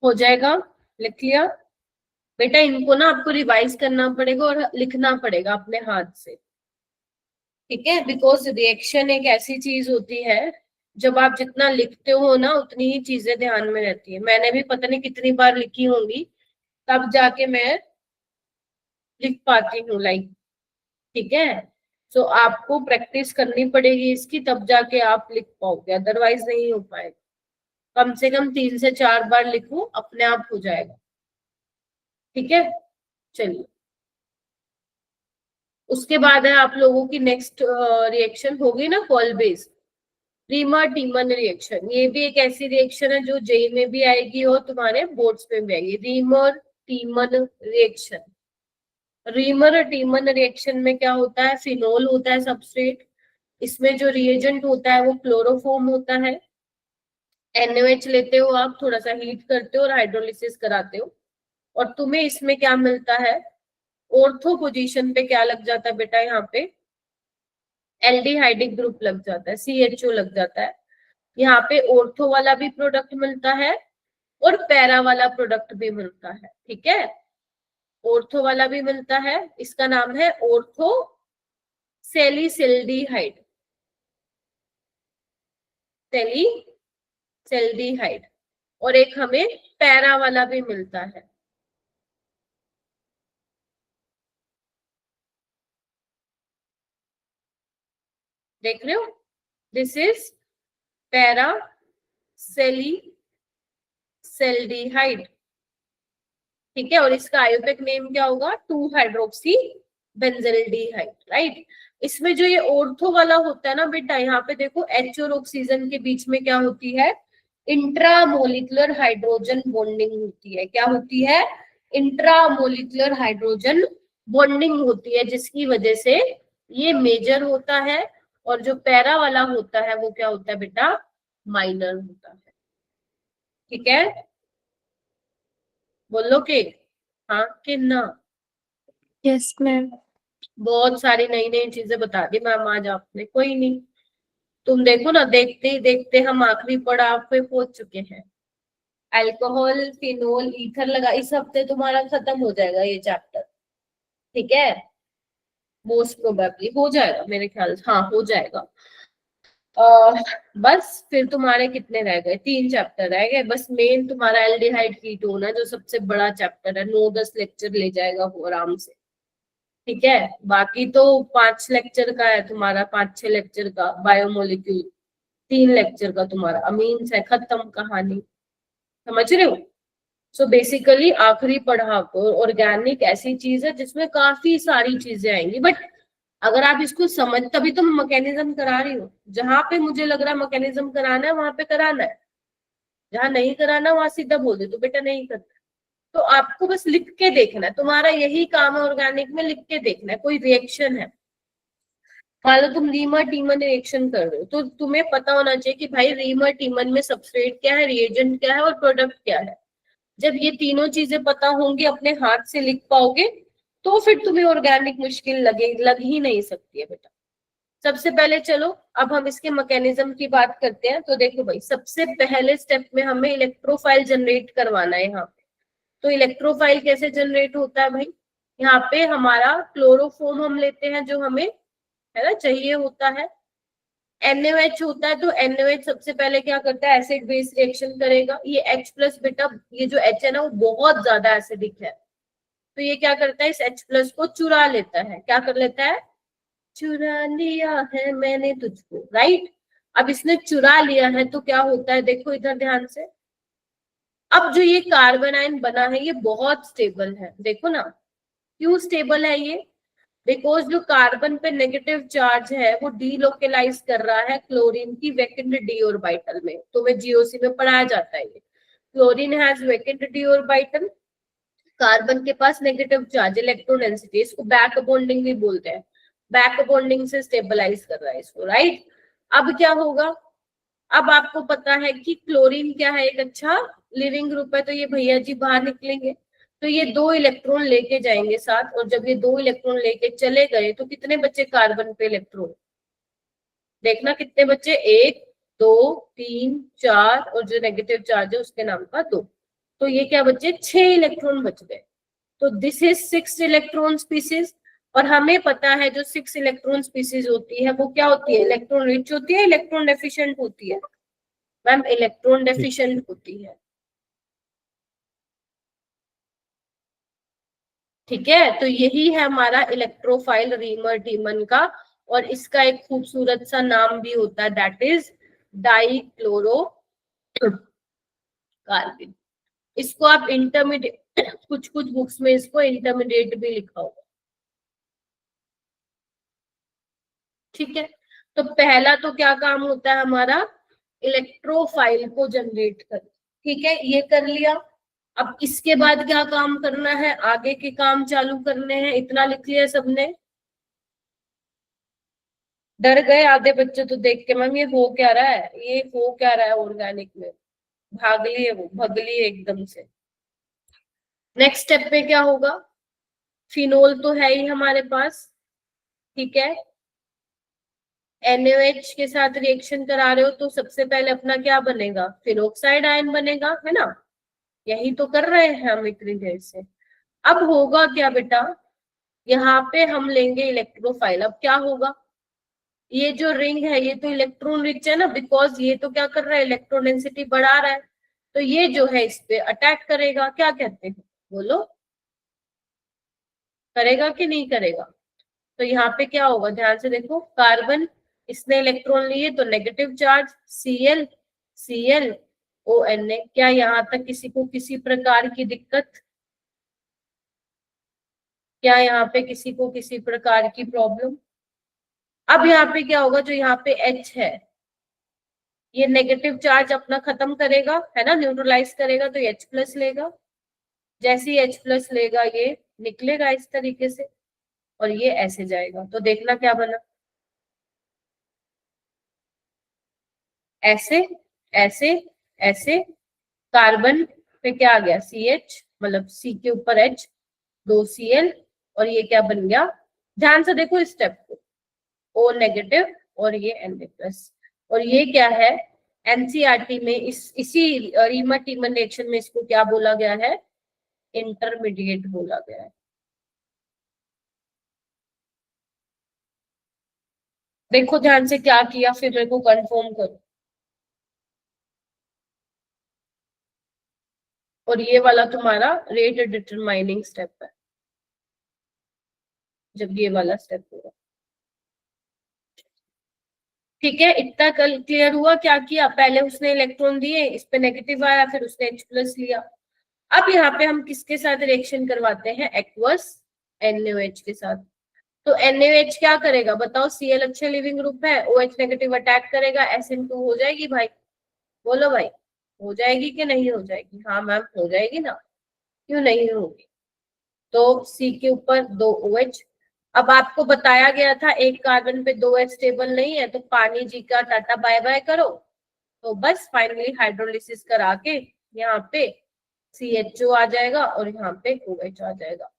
हो जाएगा, लिख लिया बेटा। इनको ना आपको रिवाइज करना पड़ेगा और लिखना पड़ेगा अपने हाथ से, ठीक है। बिकॉज रिएक्शन एक ऐसी चीज होती है, जब आप जितना लिखते हो ना उतनी ही चीजें ध्यान में रहती है। मैंने भी पता नहीं कितनी बार लिखी होंगी, तब जाके मैं लिख पाती हूँ, लाइक, ठीक है। सो आपको प्रैक्टिस करनी पड़ेगी इसकी, तब जाके आप लिख पाओगे, अदरवाइज नहीं हो पाएगा। कम से कम 3 से 4 बार लिखो, अपने आप हो जाएगा, ठीक है। चलिए, उसके बाद है आप लोगों की नेक्स्ट रिएक्शन होगी ना, कॉल बेस्ड रीमर टीमन रिएक्शन। ये भी एक ऐसी रिएक्शन है जो जेई में भी आएगी और तुम्हारे बोर्ड्स में भी आएगी। रीमर टीमन रिएक्शन, रीमर टीमन रिएक्शन में क्या होता है, फिनोल होता है सबस्ट्रेट, इसमें जो रिएजेंट होता है वो क्लोरोफॉर्म होता है। NaOH लेते हो आप, थोड़ा सा हीट करते हो और हाइड्रोलिसिस कराते हो, और तुम्हें इसमें क्या मिलता है, ऑर्थो पोजीशन पे क्या लग जाता है बेटा, यहाँ पे एल्डिहाइडिक ग्रुप लग जाता है, CHO लग जाता है। यहाँ पे ऑर्थो वाला भी प्रोडक्ट मिलता है और पैरा वाला प्रोडक्ट भी मिलता है, ठीक है। ऑर्थो वाला भी मिलता है, इसका नाम है ऑर्थो सेलिसिल्डिहाइड, सेलिसिल्डिहाइड, और एक हमें पैरा वाला भी मिलता है। देख रहे हो, दिस इज पैरा सेलिसिल्डिहाइड, ठीक है। और इसका आयोपेक नेम क्या होगा, 2 हाइड्रोक्सी बेंजल्डिहाइड, राइट। इसमें जो ये ऑर्थो वाला होता है ना बेटा, यहाँ पे देखो H और ऑक्सीजन के बीच में क्या होती है, इंट्रामोलिकुलर हाइड्रोजन बॉन्डिंग होती है। क्या होती है, इंट्रामोलिकुलर हाइड्रोजन बॉन्डिंग होती है, जिसकी वजह से ये मेजर होता है, और जो पैरा वाला होता है वो क्या होता है बेटा, माइनर होता है, ठीक है। बोलो के हाँ कि ना। Yes ma'am. बहुत सारी नई नई चीजें बता दी मैम आज आपने, कोई नहीं। तुम देखो ना, देखते ही देखते हम आखिरी पड़ाव पे पहुंच चुके हैं। अल्कोहल, फिनोल, ईथर लगा, इस हफ्ते तुम्हारा खत्म हो जाएगा ये चैप्टर, ठीक है। मोस्ट प्रोबेबली हो जाएगा मेरे ख्याल से, हाँ हो जाएगा। बस फिर तुम्हारे कितने रह गए, 3 चैप्टर रह गए बस। मेन तुम्हारा एल्डिहाइड कीटोन है जो सबसे बड़ा चैप्टर है, 9-10 लेक्चर ले जाएगा वो आराम से, ठीक है। बाकी तो 5 लेक्चर का है तुम्हारा, 5-6 लेक्चर का बायोमोलिक्यूल, 3 लेक्चर का तुम्हारा अमीन्स है, खत्म कहानी, समझ रहे हो। सो बेसिकली आखिरी पड़ाव ऑर्गेनिक ऐसी चीज है जिसमें काफी सारी चीजें आएंगी, बट अगर आप इसको समझ, तभी तो मैकेनिज्म करा रही हो। जहां पे मुझे लग रहा है मैकेनिज्म कराना है वहां पे कराना है, जहां नहीं कराना वहां सीधा बोल दे तो बेटा नहीं करना। तो आपको बस लिख के देखना है, तुम्हारा यही काम है ऑर्गेनिक में, लिख के देखना है कोई रिएक्शन है। मान लो तुम रीमर टीमन रिएक्शन कर रहे हो तो तुम्हें पता होना चाहिए कि भाई रीमर टीमन में सबस्ट्रेट क्या है, रिएजेंट क्या है और प्रोडक्ट क्या है। जब ये तीनों चीजें पता होंगी, अपने हाथ से लिख पाओगे, तो फिर तुम्हें ऑर्गेनिक मुश्किल लग ही नहीं सकती है बेटा। सबसे पहले चलो अब हम इसके मैकेनिज्म की बात करते हैं। तो देखो भाई, सबसे पहले स्टेप में हमें इलेक्ट्रोफाइल जनरेट करवाना है यहाँ पे। तो इलेक्ट्रोफाइल कैसे जनरेट होता है भाई, यहाँ पे हमारा क्लोरोफॉर्म हम लेते हैं जो हमें है ना चाहिए होता है। NaOH होता है, तो NaOH सबसे पहले क्या करता है, एसिड बेस रिएक्शन करेगा। ये H प्लस बेटा, ये जो H है ना वो बहुत ज्यादा एसिडिक है, तो ये क्या करता है, इस H प्लस को चुरा लेता है। क्या कर लेता है, चुरा लिया है मैंने तुझको, राइट। अब इसने चुरा लिया है तो क्या होता है, देखो इधर ध्यान से। अब जो ये कार्बन आयन बना है ये बहुत स्टेबल है, देखो ना। क्यों स्टेबल है ये, बिकॉज जो कार्बन पे नेगेटिव चार्ज है वो डीलोकेलाइज कर रहा है क्लोरीन की वैकेंट डी ऑर्बिटल में। तो में जीओसी में पढ़ाया जाता है ये, chlorine has vacant D orbital, carbon के पास नेगेटिव चार्ज, इलेक्ट्रॉन डेंसिटी, इसको बैक बॉन्डिंग भी बोलते हैं। बैक बॉन्डिंग से स्टेबलाइज कर रहा है इसको, राइट। अब क्या होगा, अब आपको पता है कि क्लोरीन क्या है, एक अच्छा लिविंग ग्रुप है, तो ये भैया जी बाहर निकलेंगे तो ये 2 इलेक्ट्रॉन लेके जाएंगे साथ, और जब ये 2 इलेक्ट्रॉन लेके चले गए तो कितने बचे कार्बन पे इलेक्ट्रॉन, देखना कितने बचे, 1 2 3 4, और जो नेगेटिव चार्ज है उसके नाम का 2, तो ये क्या बचे, 6 इलेक्ट्रॉन बच गए। तो दिस इज 6 इलेक्ट्रॉन स्पीसीज। और हमें पता है जो 6 इलेक्ट्रॉन स्पीसीज होती है वो क्या होती है, इलेक्ट्रॉन रिच होती है, इलेक्ट्रॉन डेफिशिएंट होती है। मैम इलेक्ट्रॉन डेफिशिएंट होती है, ठीक है। तो यही है हमारा इलेक्ट्रोफाइल रीमर टीमन का, और इसका एक खूबसूरत सा नाम भी होता है, दैट इज डाइक्लोरो कार्बन। इसको आप इंटरमीडिएट कुछ कुछ बुक्स में इसको इंटरमीडिएट भी लिखा होगा, ठीक है। तो पहला तो क्या काम होता है हमारा, इलेक्ट्रोफाइल को जनरेट कर, ठीक है, ये कर लिया। अब इसके बाद क्या काम करना है, आगे के काम चालू करने हैं। इतना लिख लिया सबने, डर गए आधे बच्चे तो देख के, मैम ये हो क्या रहा है, ये हो क्या रहा है ऑर्गेनिक में, भाग लिए वो, भगली एकदम से। नेक्स्ट स्टेप पे क्या होगा, फिनोल तो है ही हमारे पास, ठीक है। NaOH के साथ रिएक्शन करा रहे हो तो सबसे पहले अपना क्या बनेगा, फिनोक्साइड आयन बनेगा, है ना। यही तो कर रहे हैं हम इतनी देर से। अब होगा क्या बेटा, यहाँ पे हम लेंगे इलेक्ट्रोफाइल। अब क्या होगा, ये जो रिंग है ये तो इलेक्ट्रॉन रिच है ना, बिकॉज ये तो क्या कर रहा है, इलेक्ट्रॉन डेंसिटी बढ़ा रहा है। तो ये जो है इस पे अटैक करेगा, क्या कहते हैं बोलो, करेगा कि नहीं करेगा। तो यहाँ पे क्या होगा, ध्यान से देखो, कार्बन इसने इलेक्ट्रॉन लिए तो negative charge, Cl Cl ONa। क्या यहाँ तक किसी को किसी प्रकार की दिक्कत, क्या यहाँ पे किसी को किसी प्रकार की प्रॉब्लम। अब यहाँ पे क्या होगा, जो यहाँ पे H है ये नेगेटिव चार्ज अपना खत्म करेगा, है ना, न्यूट्रलाइज करेगा, तो H प्लस लेगा। जैसे ही H प्लस लेगा ये निकलेगा इस तरीके से, और ये ऐसे जाएगा। तो देखना क्या बना, ऐसे ऐसे ऐसे, कार्बन पे क्या आ गया, CH, मतलब C के ऊपर H, 2 Cl, और ये क्या बन गया, ध्यान से देखो इस स्टेप को, O नेगेटिव और ये Na प्लस। और ये क्या है, एनसीईआरटी में इसी रीमर टीमन रिएक्शन में इसको क्या बोला गया है, इंटरमीडिएट बोला गया है। देखो ध्यान से क्या किया, फिर मेरे को कंफर्म करो। और ये वाला तुम्हारा रेट डिटरमाइनिंग स्टेप है, जब ये वाला स्टेप होगा, ठीक है। इतना कल क्लियर हुआ, क्या किया, पहले उसने इलेक्ट्रॉन दिए, इस पे नेगेटिव आया, फिर उसने H प्लस लिया, अब यहाँ पे हम किसके साथ रिएक्शन करवाते हैं, एक्वस NaOH के साथ। तो NaOH क्या करेगा बताओ, Cl अच्छा लिविंग ग्रुप है, OH नेगेटिव अटैक करेगा, SN2 हो जाएगी भाई, बोलो भाई हो जाएगी कि नहीं हो जाएगी? हाँ मैम हो जाएगी ना, क्यों नहीं होगी? तो C के ऊपर 2 OH। अब आपको बताया गया था एक कार्बन पे 2 H स्टेबल नहीं है, तो पानी जी का टाटा बाय बाय करो। तो बस फाइनली हाइड्रोलिसिस करा के यहाँ पे CHO आ जाएगा और यहाँ पे OH आ जाएगा।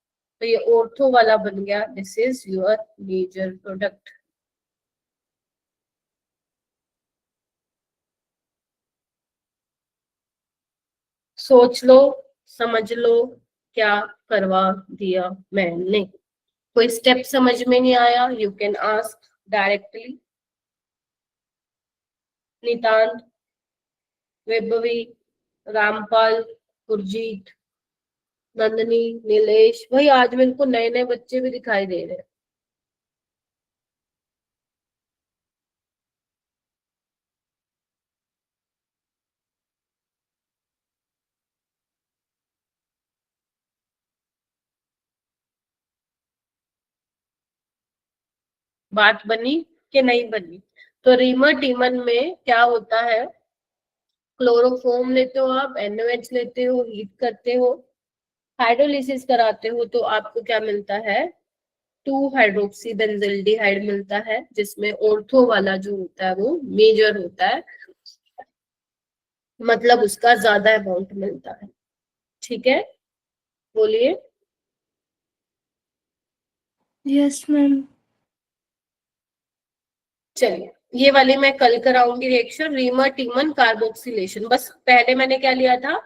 तो ये ऑर्थो वाला बन गया, this is your major product. सोच लो, समझ लो, क्या करवा दिया मैंने। कोई स्टेप समझ में नहीं आया, यू कैन आस्क डायरेक्टली। नितांत, वैभवी, रामपाल, गुरजीत, नंदनी, नीलेश, भाई आज मेरे को नए नए बच्चे भी दिखाई दे रहे हैं। बात बनी कि नहीं बनी? तो रीमर टीमन में क्या होता है, क्लोरोफॉर्म लेते हो आप, NaOH लेते हो, हीट करते हो, हाइड्रोलिसिस कराते हो, तो आपको क्या मिलता है, 2 हाइड्रोक्सी बेंजिल्डिहाइड मिलता है, जिसमें ऑर्थो वाला जो होता है वो मेजर होता है, मतलब उसका ज्यादा अमाउंट मिलता है। ठीक है, बोलिए। Yes, ma'am. चलिए, ये वाली मैं कल कराऊंगी रिएक्शन, रीमर टीमन कार्बोक्सिलेशन। बस पहले मैंने क्या लिया था,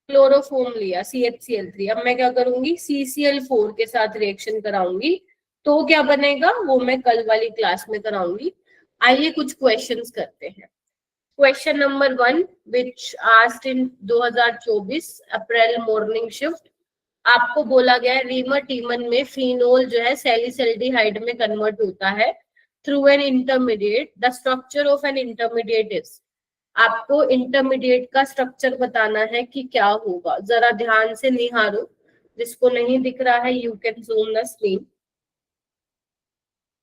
क्लोरोफॉर्म लिया CHCl3। अब मैं क्या करूंगी, CCl4 के साथ रिएक्शन कराऊंगी, तो क्या बनेगा वो मैं कल वाली क्लास में कराऊंगी। आइए कुछ क्वेश्चंस करते हैं। Question number 1 which asked in 2024 April morning shift. आपको बोला गया है रीमर टीमन में फिनोल जो है सैलिसिल्डिहाइड में कन्वर्ट होता है through an intermediate, the structure of an intermediate is. आपको इंटरमीडिएट का स्ट्रक्चर बताना है कि क्या होगा, जरा ध्यान से निहारो, जिसको नहीं दिख रहा है you can zoom the screen,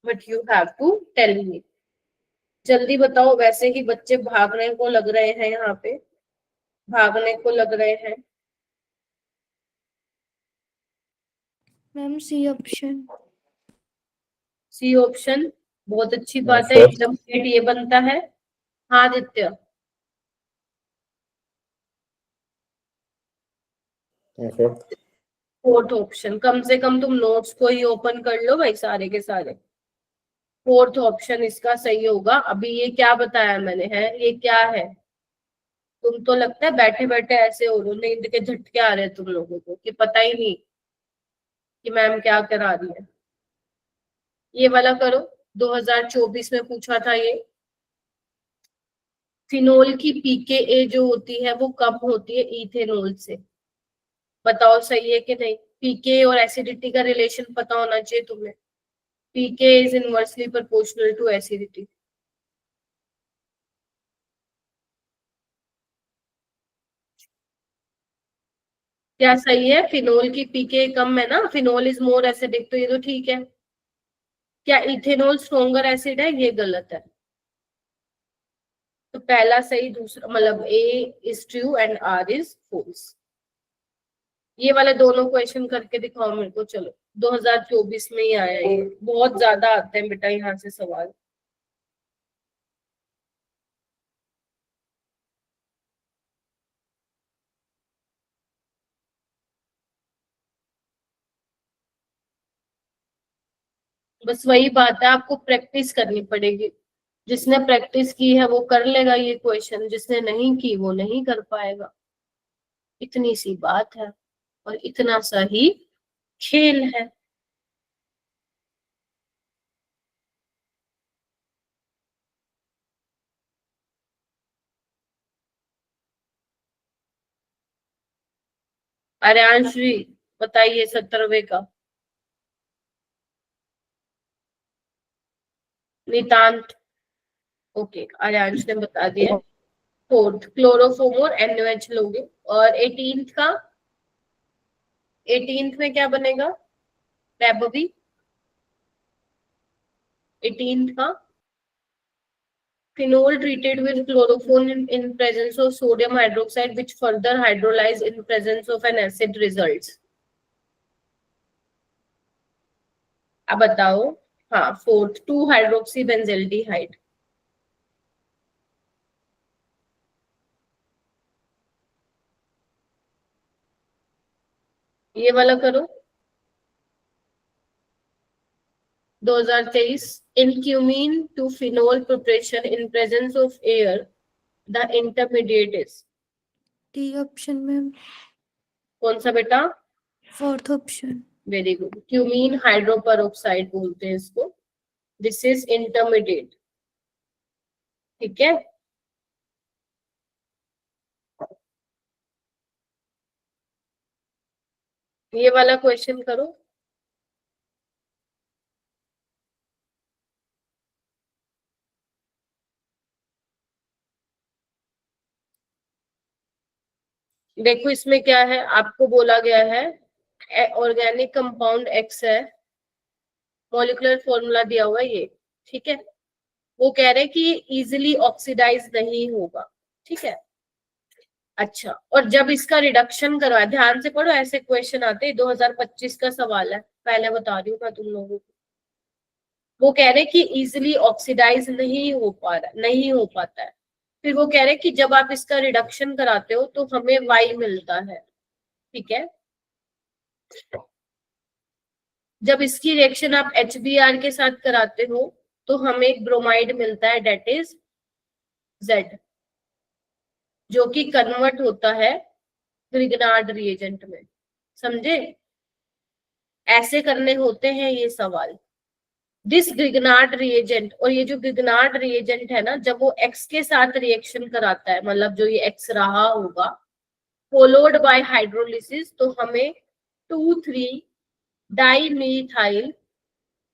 but you have to tell me. जल्दी बताओ, वैसे ही बच्चे भागने को लग रहे हैं, यहाँ पे भागने को लग रहे हैं। Ma'am, C option. C option, बहुत अच्छी बात है, Yes, इंटरमीडिएट ये बनता है। हाँ आदित्य, sir. फोर्थ ऑप्शन, कम से कम तुम नोट्स को ही ओपन कर लो भाई सारे के सारे। फोर्थ ऑप्शन इसका सही होगा। अभी ये क्या बताया मैंने, है ये क्या है? तुम तो लगता है बैठे बैठे ऐसे हो रहे, नींद के झटके आ रहे हैं तुम लोगों को कि पता ही नहीं कि मैम क्या करा रही है। ये वाला करो, 2024 में पूछा था ये। फिनोल की pKa जो होती है वो कम होती है इथेनॉल से, बताओ सही है कि नहीं? pK और एसिडिटी का रिलेशन पता होना चाहिए तुम्हें। pK is inversely proportional to acidity. क्या सही है? फिनोल की pK कम है ना, फिनोल इज मोर एसिडिक, तो ये तो ठीक है। क्या इथेनॉल स्ट्रोंगर एसिड है? ये गलत है। तो पहला सही, दूसरा मतलब A is true and R is false. ये वाले दोनों क्वेश्चन करके दिखाओ मेरे को, चलो 2024 में ही आया ये, बहुत ज्यादा आते हैं बेटा यहाँ से सवाल। बस वही बात है, आपको प्रैक्टिस करनी पड़ेगी। जिसने प्रैक्टिस की है वो कर लेगा ये क्वेश्चन, जिसने नहीं की वो नहीं कर पाएगा। इतनी सी बात है और इतना सा ही खेल है। आर्यांश जी बताइए 17वें का। नितांत, ओके आर्यांश ने बता दिया। फोर्थ क्लोरोफोम और NaOH लोगे, और 18th का 18th में क्या बनेगा? प्रोबेबली 18th का phenol treated with chloroform in presence of sodium hydroxide which further hydrolyze in presence of an acid results. अब बताओ. हाँ, 4th 2-hydroxybenzaldehyde. ये वाला करो. 2023 in cumene to phenol preparation in presence of air the intermediate is. D option ma'am. कौन सा बेटा? Fourth option. Very good. Cumene hydroperoxide बोलते हैं इसको. This is intermediate. ठीक है. ये वाला क्वेश्चन करो. देखो इसमें क्या है, आपको बोला गया है ऑर्गेनिक कंपाउंड एक्स है, मॉलिक्यूलर फॉर्मूला दिया हुआ है ये. ठीक है. वो कह रहे कि इजीली ऑक्सीडाइज नहीं होगा. ठीक है. अच्छा, और जब इसका रिडक्शन करवाया, ध्यान से पढ़ो, ऐसे क्वेश्चन आते हैं. 2025 का सवाल है, पहले बता रही हूँ मैं तुम लोगों को. वो कह रहे कि इजीली ऑक्सीडाइज नहीं हो पाता है. फिर वो कह रहे कि जब आप इसका रिडक्शन कराते हो तो हमें वाई मिलता है. ठीक है. जब इसकी रिएक्शन आप HBr के साथ कराते हो तो हमें एक ब्रोमाइड मिलता है, डेट इज Z, जो कि कन्वर्ट होता है ग्रिग्नार्ड रिएजेंट में. समझे? ऐसे करने होते हैं ये सवाल. दिस ग्रिग्नार्ड रिएजेंट, और ये जो ग्रिग्नार्ड रिएजेंट है ना, जब वो X के साथ रिएक्शन कराता है, मतलब जो ये X रहा होगा, फॉलोड बाय हाइड्रोलिसिस, तो हमें 2,3-डाइमीथाइल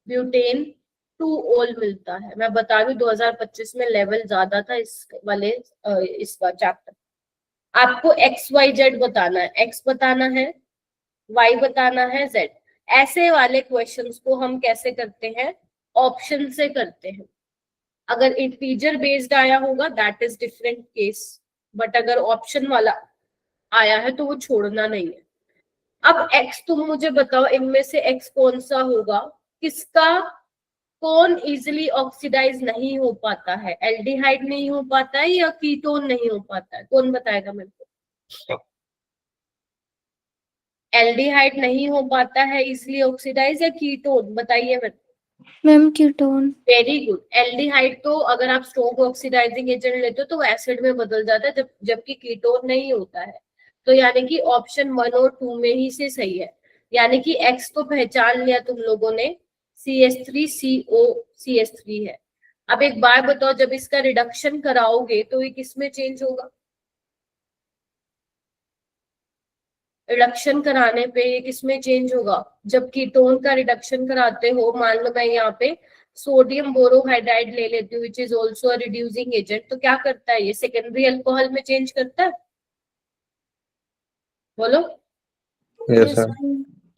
ब्यूटेन 2-ऑल मिलता है. मैं बता दूं 2025 में लेवल ज्यादा था इस वाले इसका चैप्टर. आपको XYZ बताना है, X बताना है, Y बताना है, Z. ऐसे वाले क्वेश्चंस को हम कैसे करते हैं? ऑप्शन से करते हैं. अगर इंटीजर बेस्ड आया होगा that is different case, but अगर ऑप्शन वाला आया है तो वो छोड़ना नहीं है. अब X तुम मुझे बताओ, इनमें से X कौन सा होगा? किसका कौन इजिली ऑक्सीडाइज नहीं हो पाता है? एल्डिहाइड नहीं हो पाता है या कीटोन नहीं हो पाता है? कौन बताएगा मेरे को? एल्डिहाइड नहीं हो पाता है इसलिए ऑक्सीडाइज, या कीटोन? बताइए मेरे को. Ma'am ketone. Very good. Aldehyde तो अगर आप स्ट्रॉन्ग ऑक्सीडाइजिंग एजेंट लेते हो तो एसिड में बदल जाता है, जबकि कीटोन नहीं होता है. तो यानी कि ऑप्शन 1 और 2 में ही से सही है. यानी कि X तो पहचान लिया तुम लोगों ने, CH3COCH3 है. अब एक बार बताओ, जब इसका रिडक्शन कराओगे तो ये किस में चेंज होगा? रिडक्शन कराने पे ये किसमें चेंज होगा? जब कीटोन का रिडक्शन कराते हो, मान लो मैं यहाँ पे सोडियम बोरोहाइड्राइड ले लेती हूँ which is also reducing agent, तो क्या करता है ये? सेकेंडरी अल्कोहल में चेंज करता है. बोलो. Yes sir.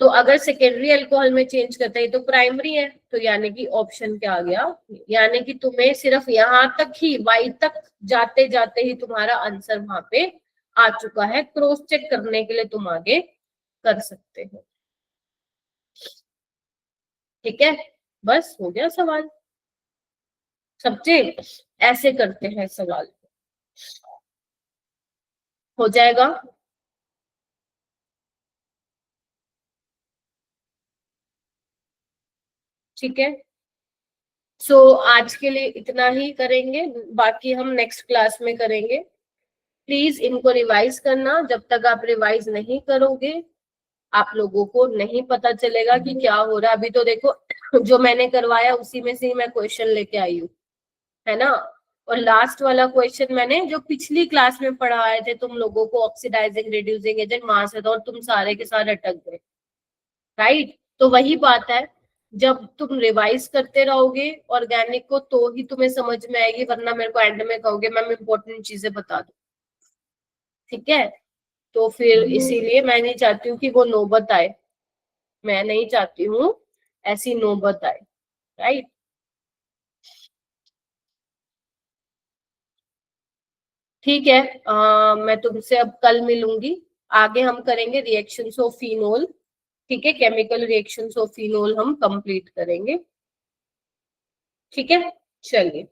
तो अगर सेकेंडरी अल्कोहल में चेंज करता है तो प्राइमरी है, तो यानी कि ऑप्शन क्या आ गया? यानी कि तुम्हें सिर्फ यहाँ तक ही, वाई तक जाते जाते ही तुम्हारा आंसर वहां पे आ चुका है. क्रॉस चेक करने के लिए तुम आगे कर सकते हो. ठीक है. बस हो गया सवाल. समझे? ऐसे करते हैं सवाल. हो जाएगा. ठीक है. सो आज के लिए इतना ही करेंगे, बाकी हम नेक्स्ट क्लास में करेंगे. प्लीज इनको रिवाइज करना. जब तक आप रिवाइज नहीं करोगे आप लोगों को नहीं पता चलेगा कि क्या हो रहा है. अभी तो देखो जो मैंने करवाया उसी में से ही मैं क्वेश्चन लेके आई हूँ, है ना. और लास्ट वाला क्वेश्चन मैंने जो पिछली क्लास में पढ़ाए थे तुम लोगों को, ऑक्सीडाइजिंग रिड्यूसिंग एजेंट, वहां से था और तुम सारे के सारे अटक गए. राइट. तो वही बात है, जब तुम रिवाइज करते रहोगे ऑर्गेनिक को तो ही तुम्हें समझ में आएगी, वरना मेरे को एंड में कहोगे मैम इंपॉर्टेंट चीजें बता दो. ठीक है. तो फिर इसीलिए मैं नहीं चाहती हूँ कि वो नौबत आए, मैं नहीं चाहती हूँ ऐसी नौबत आए, राइट। ठीक है, मैं तुमसे अब कल मिलूंगी, आगे हम करेंगे रिएक्शंस ऑफ फिनोल, ठीक है, केमिकल रिएक्शंस ऑफ फिनोल हम कंप्लीट करेंगे, ठीक है, चलिए।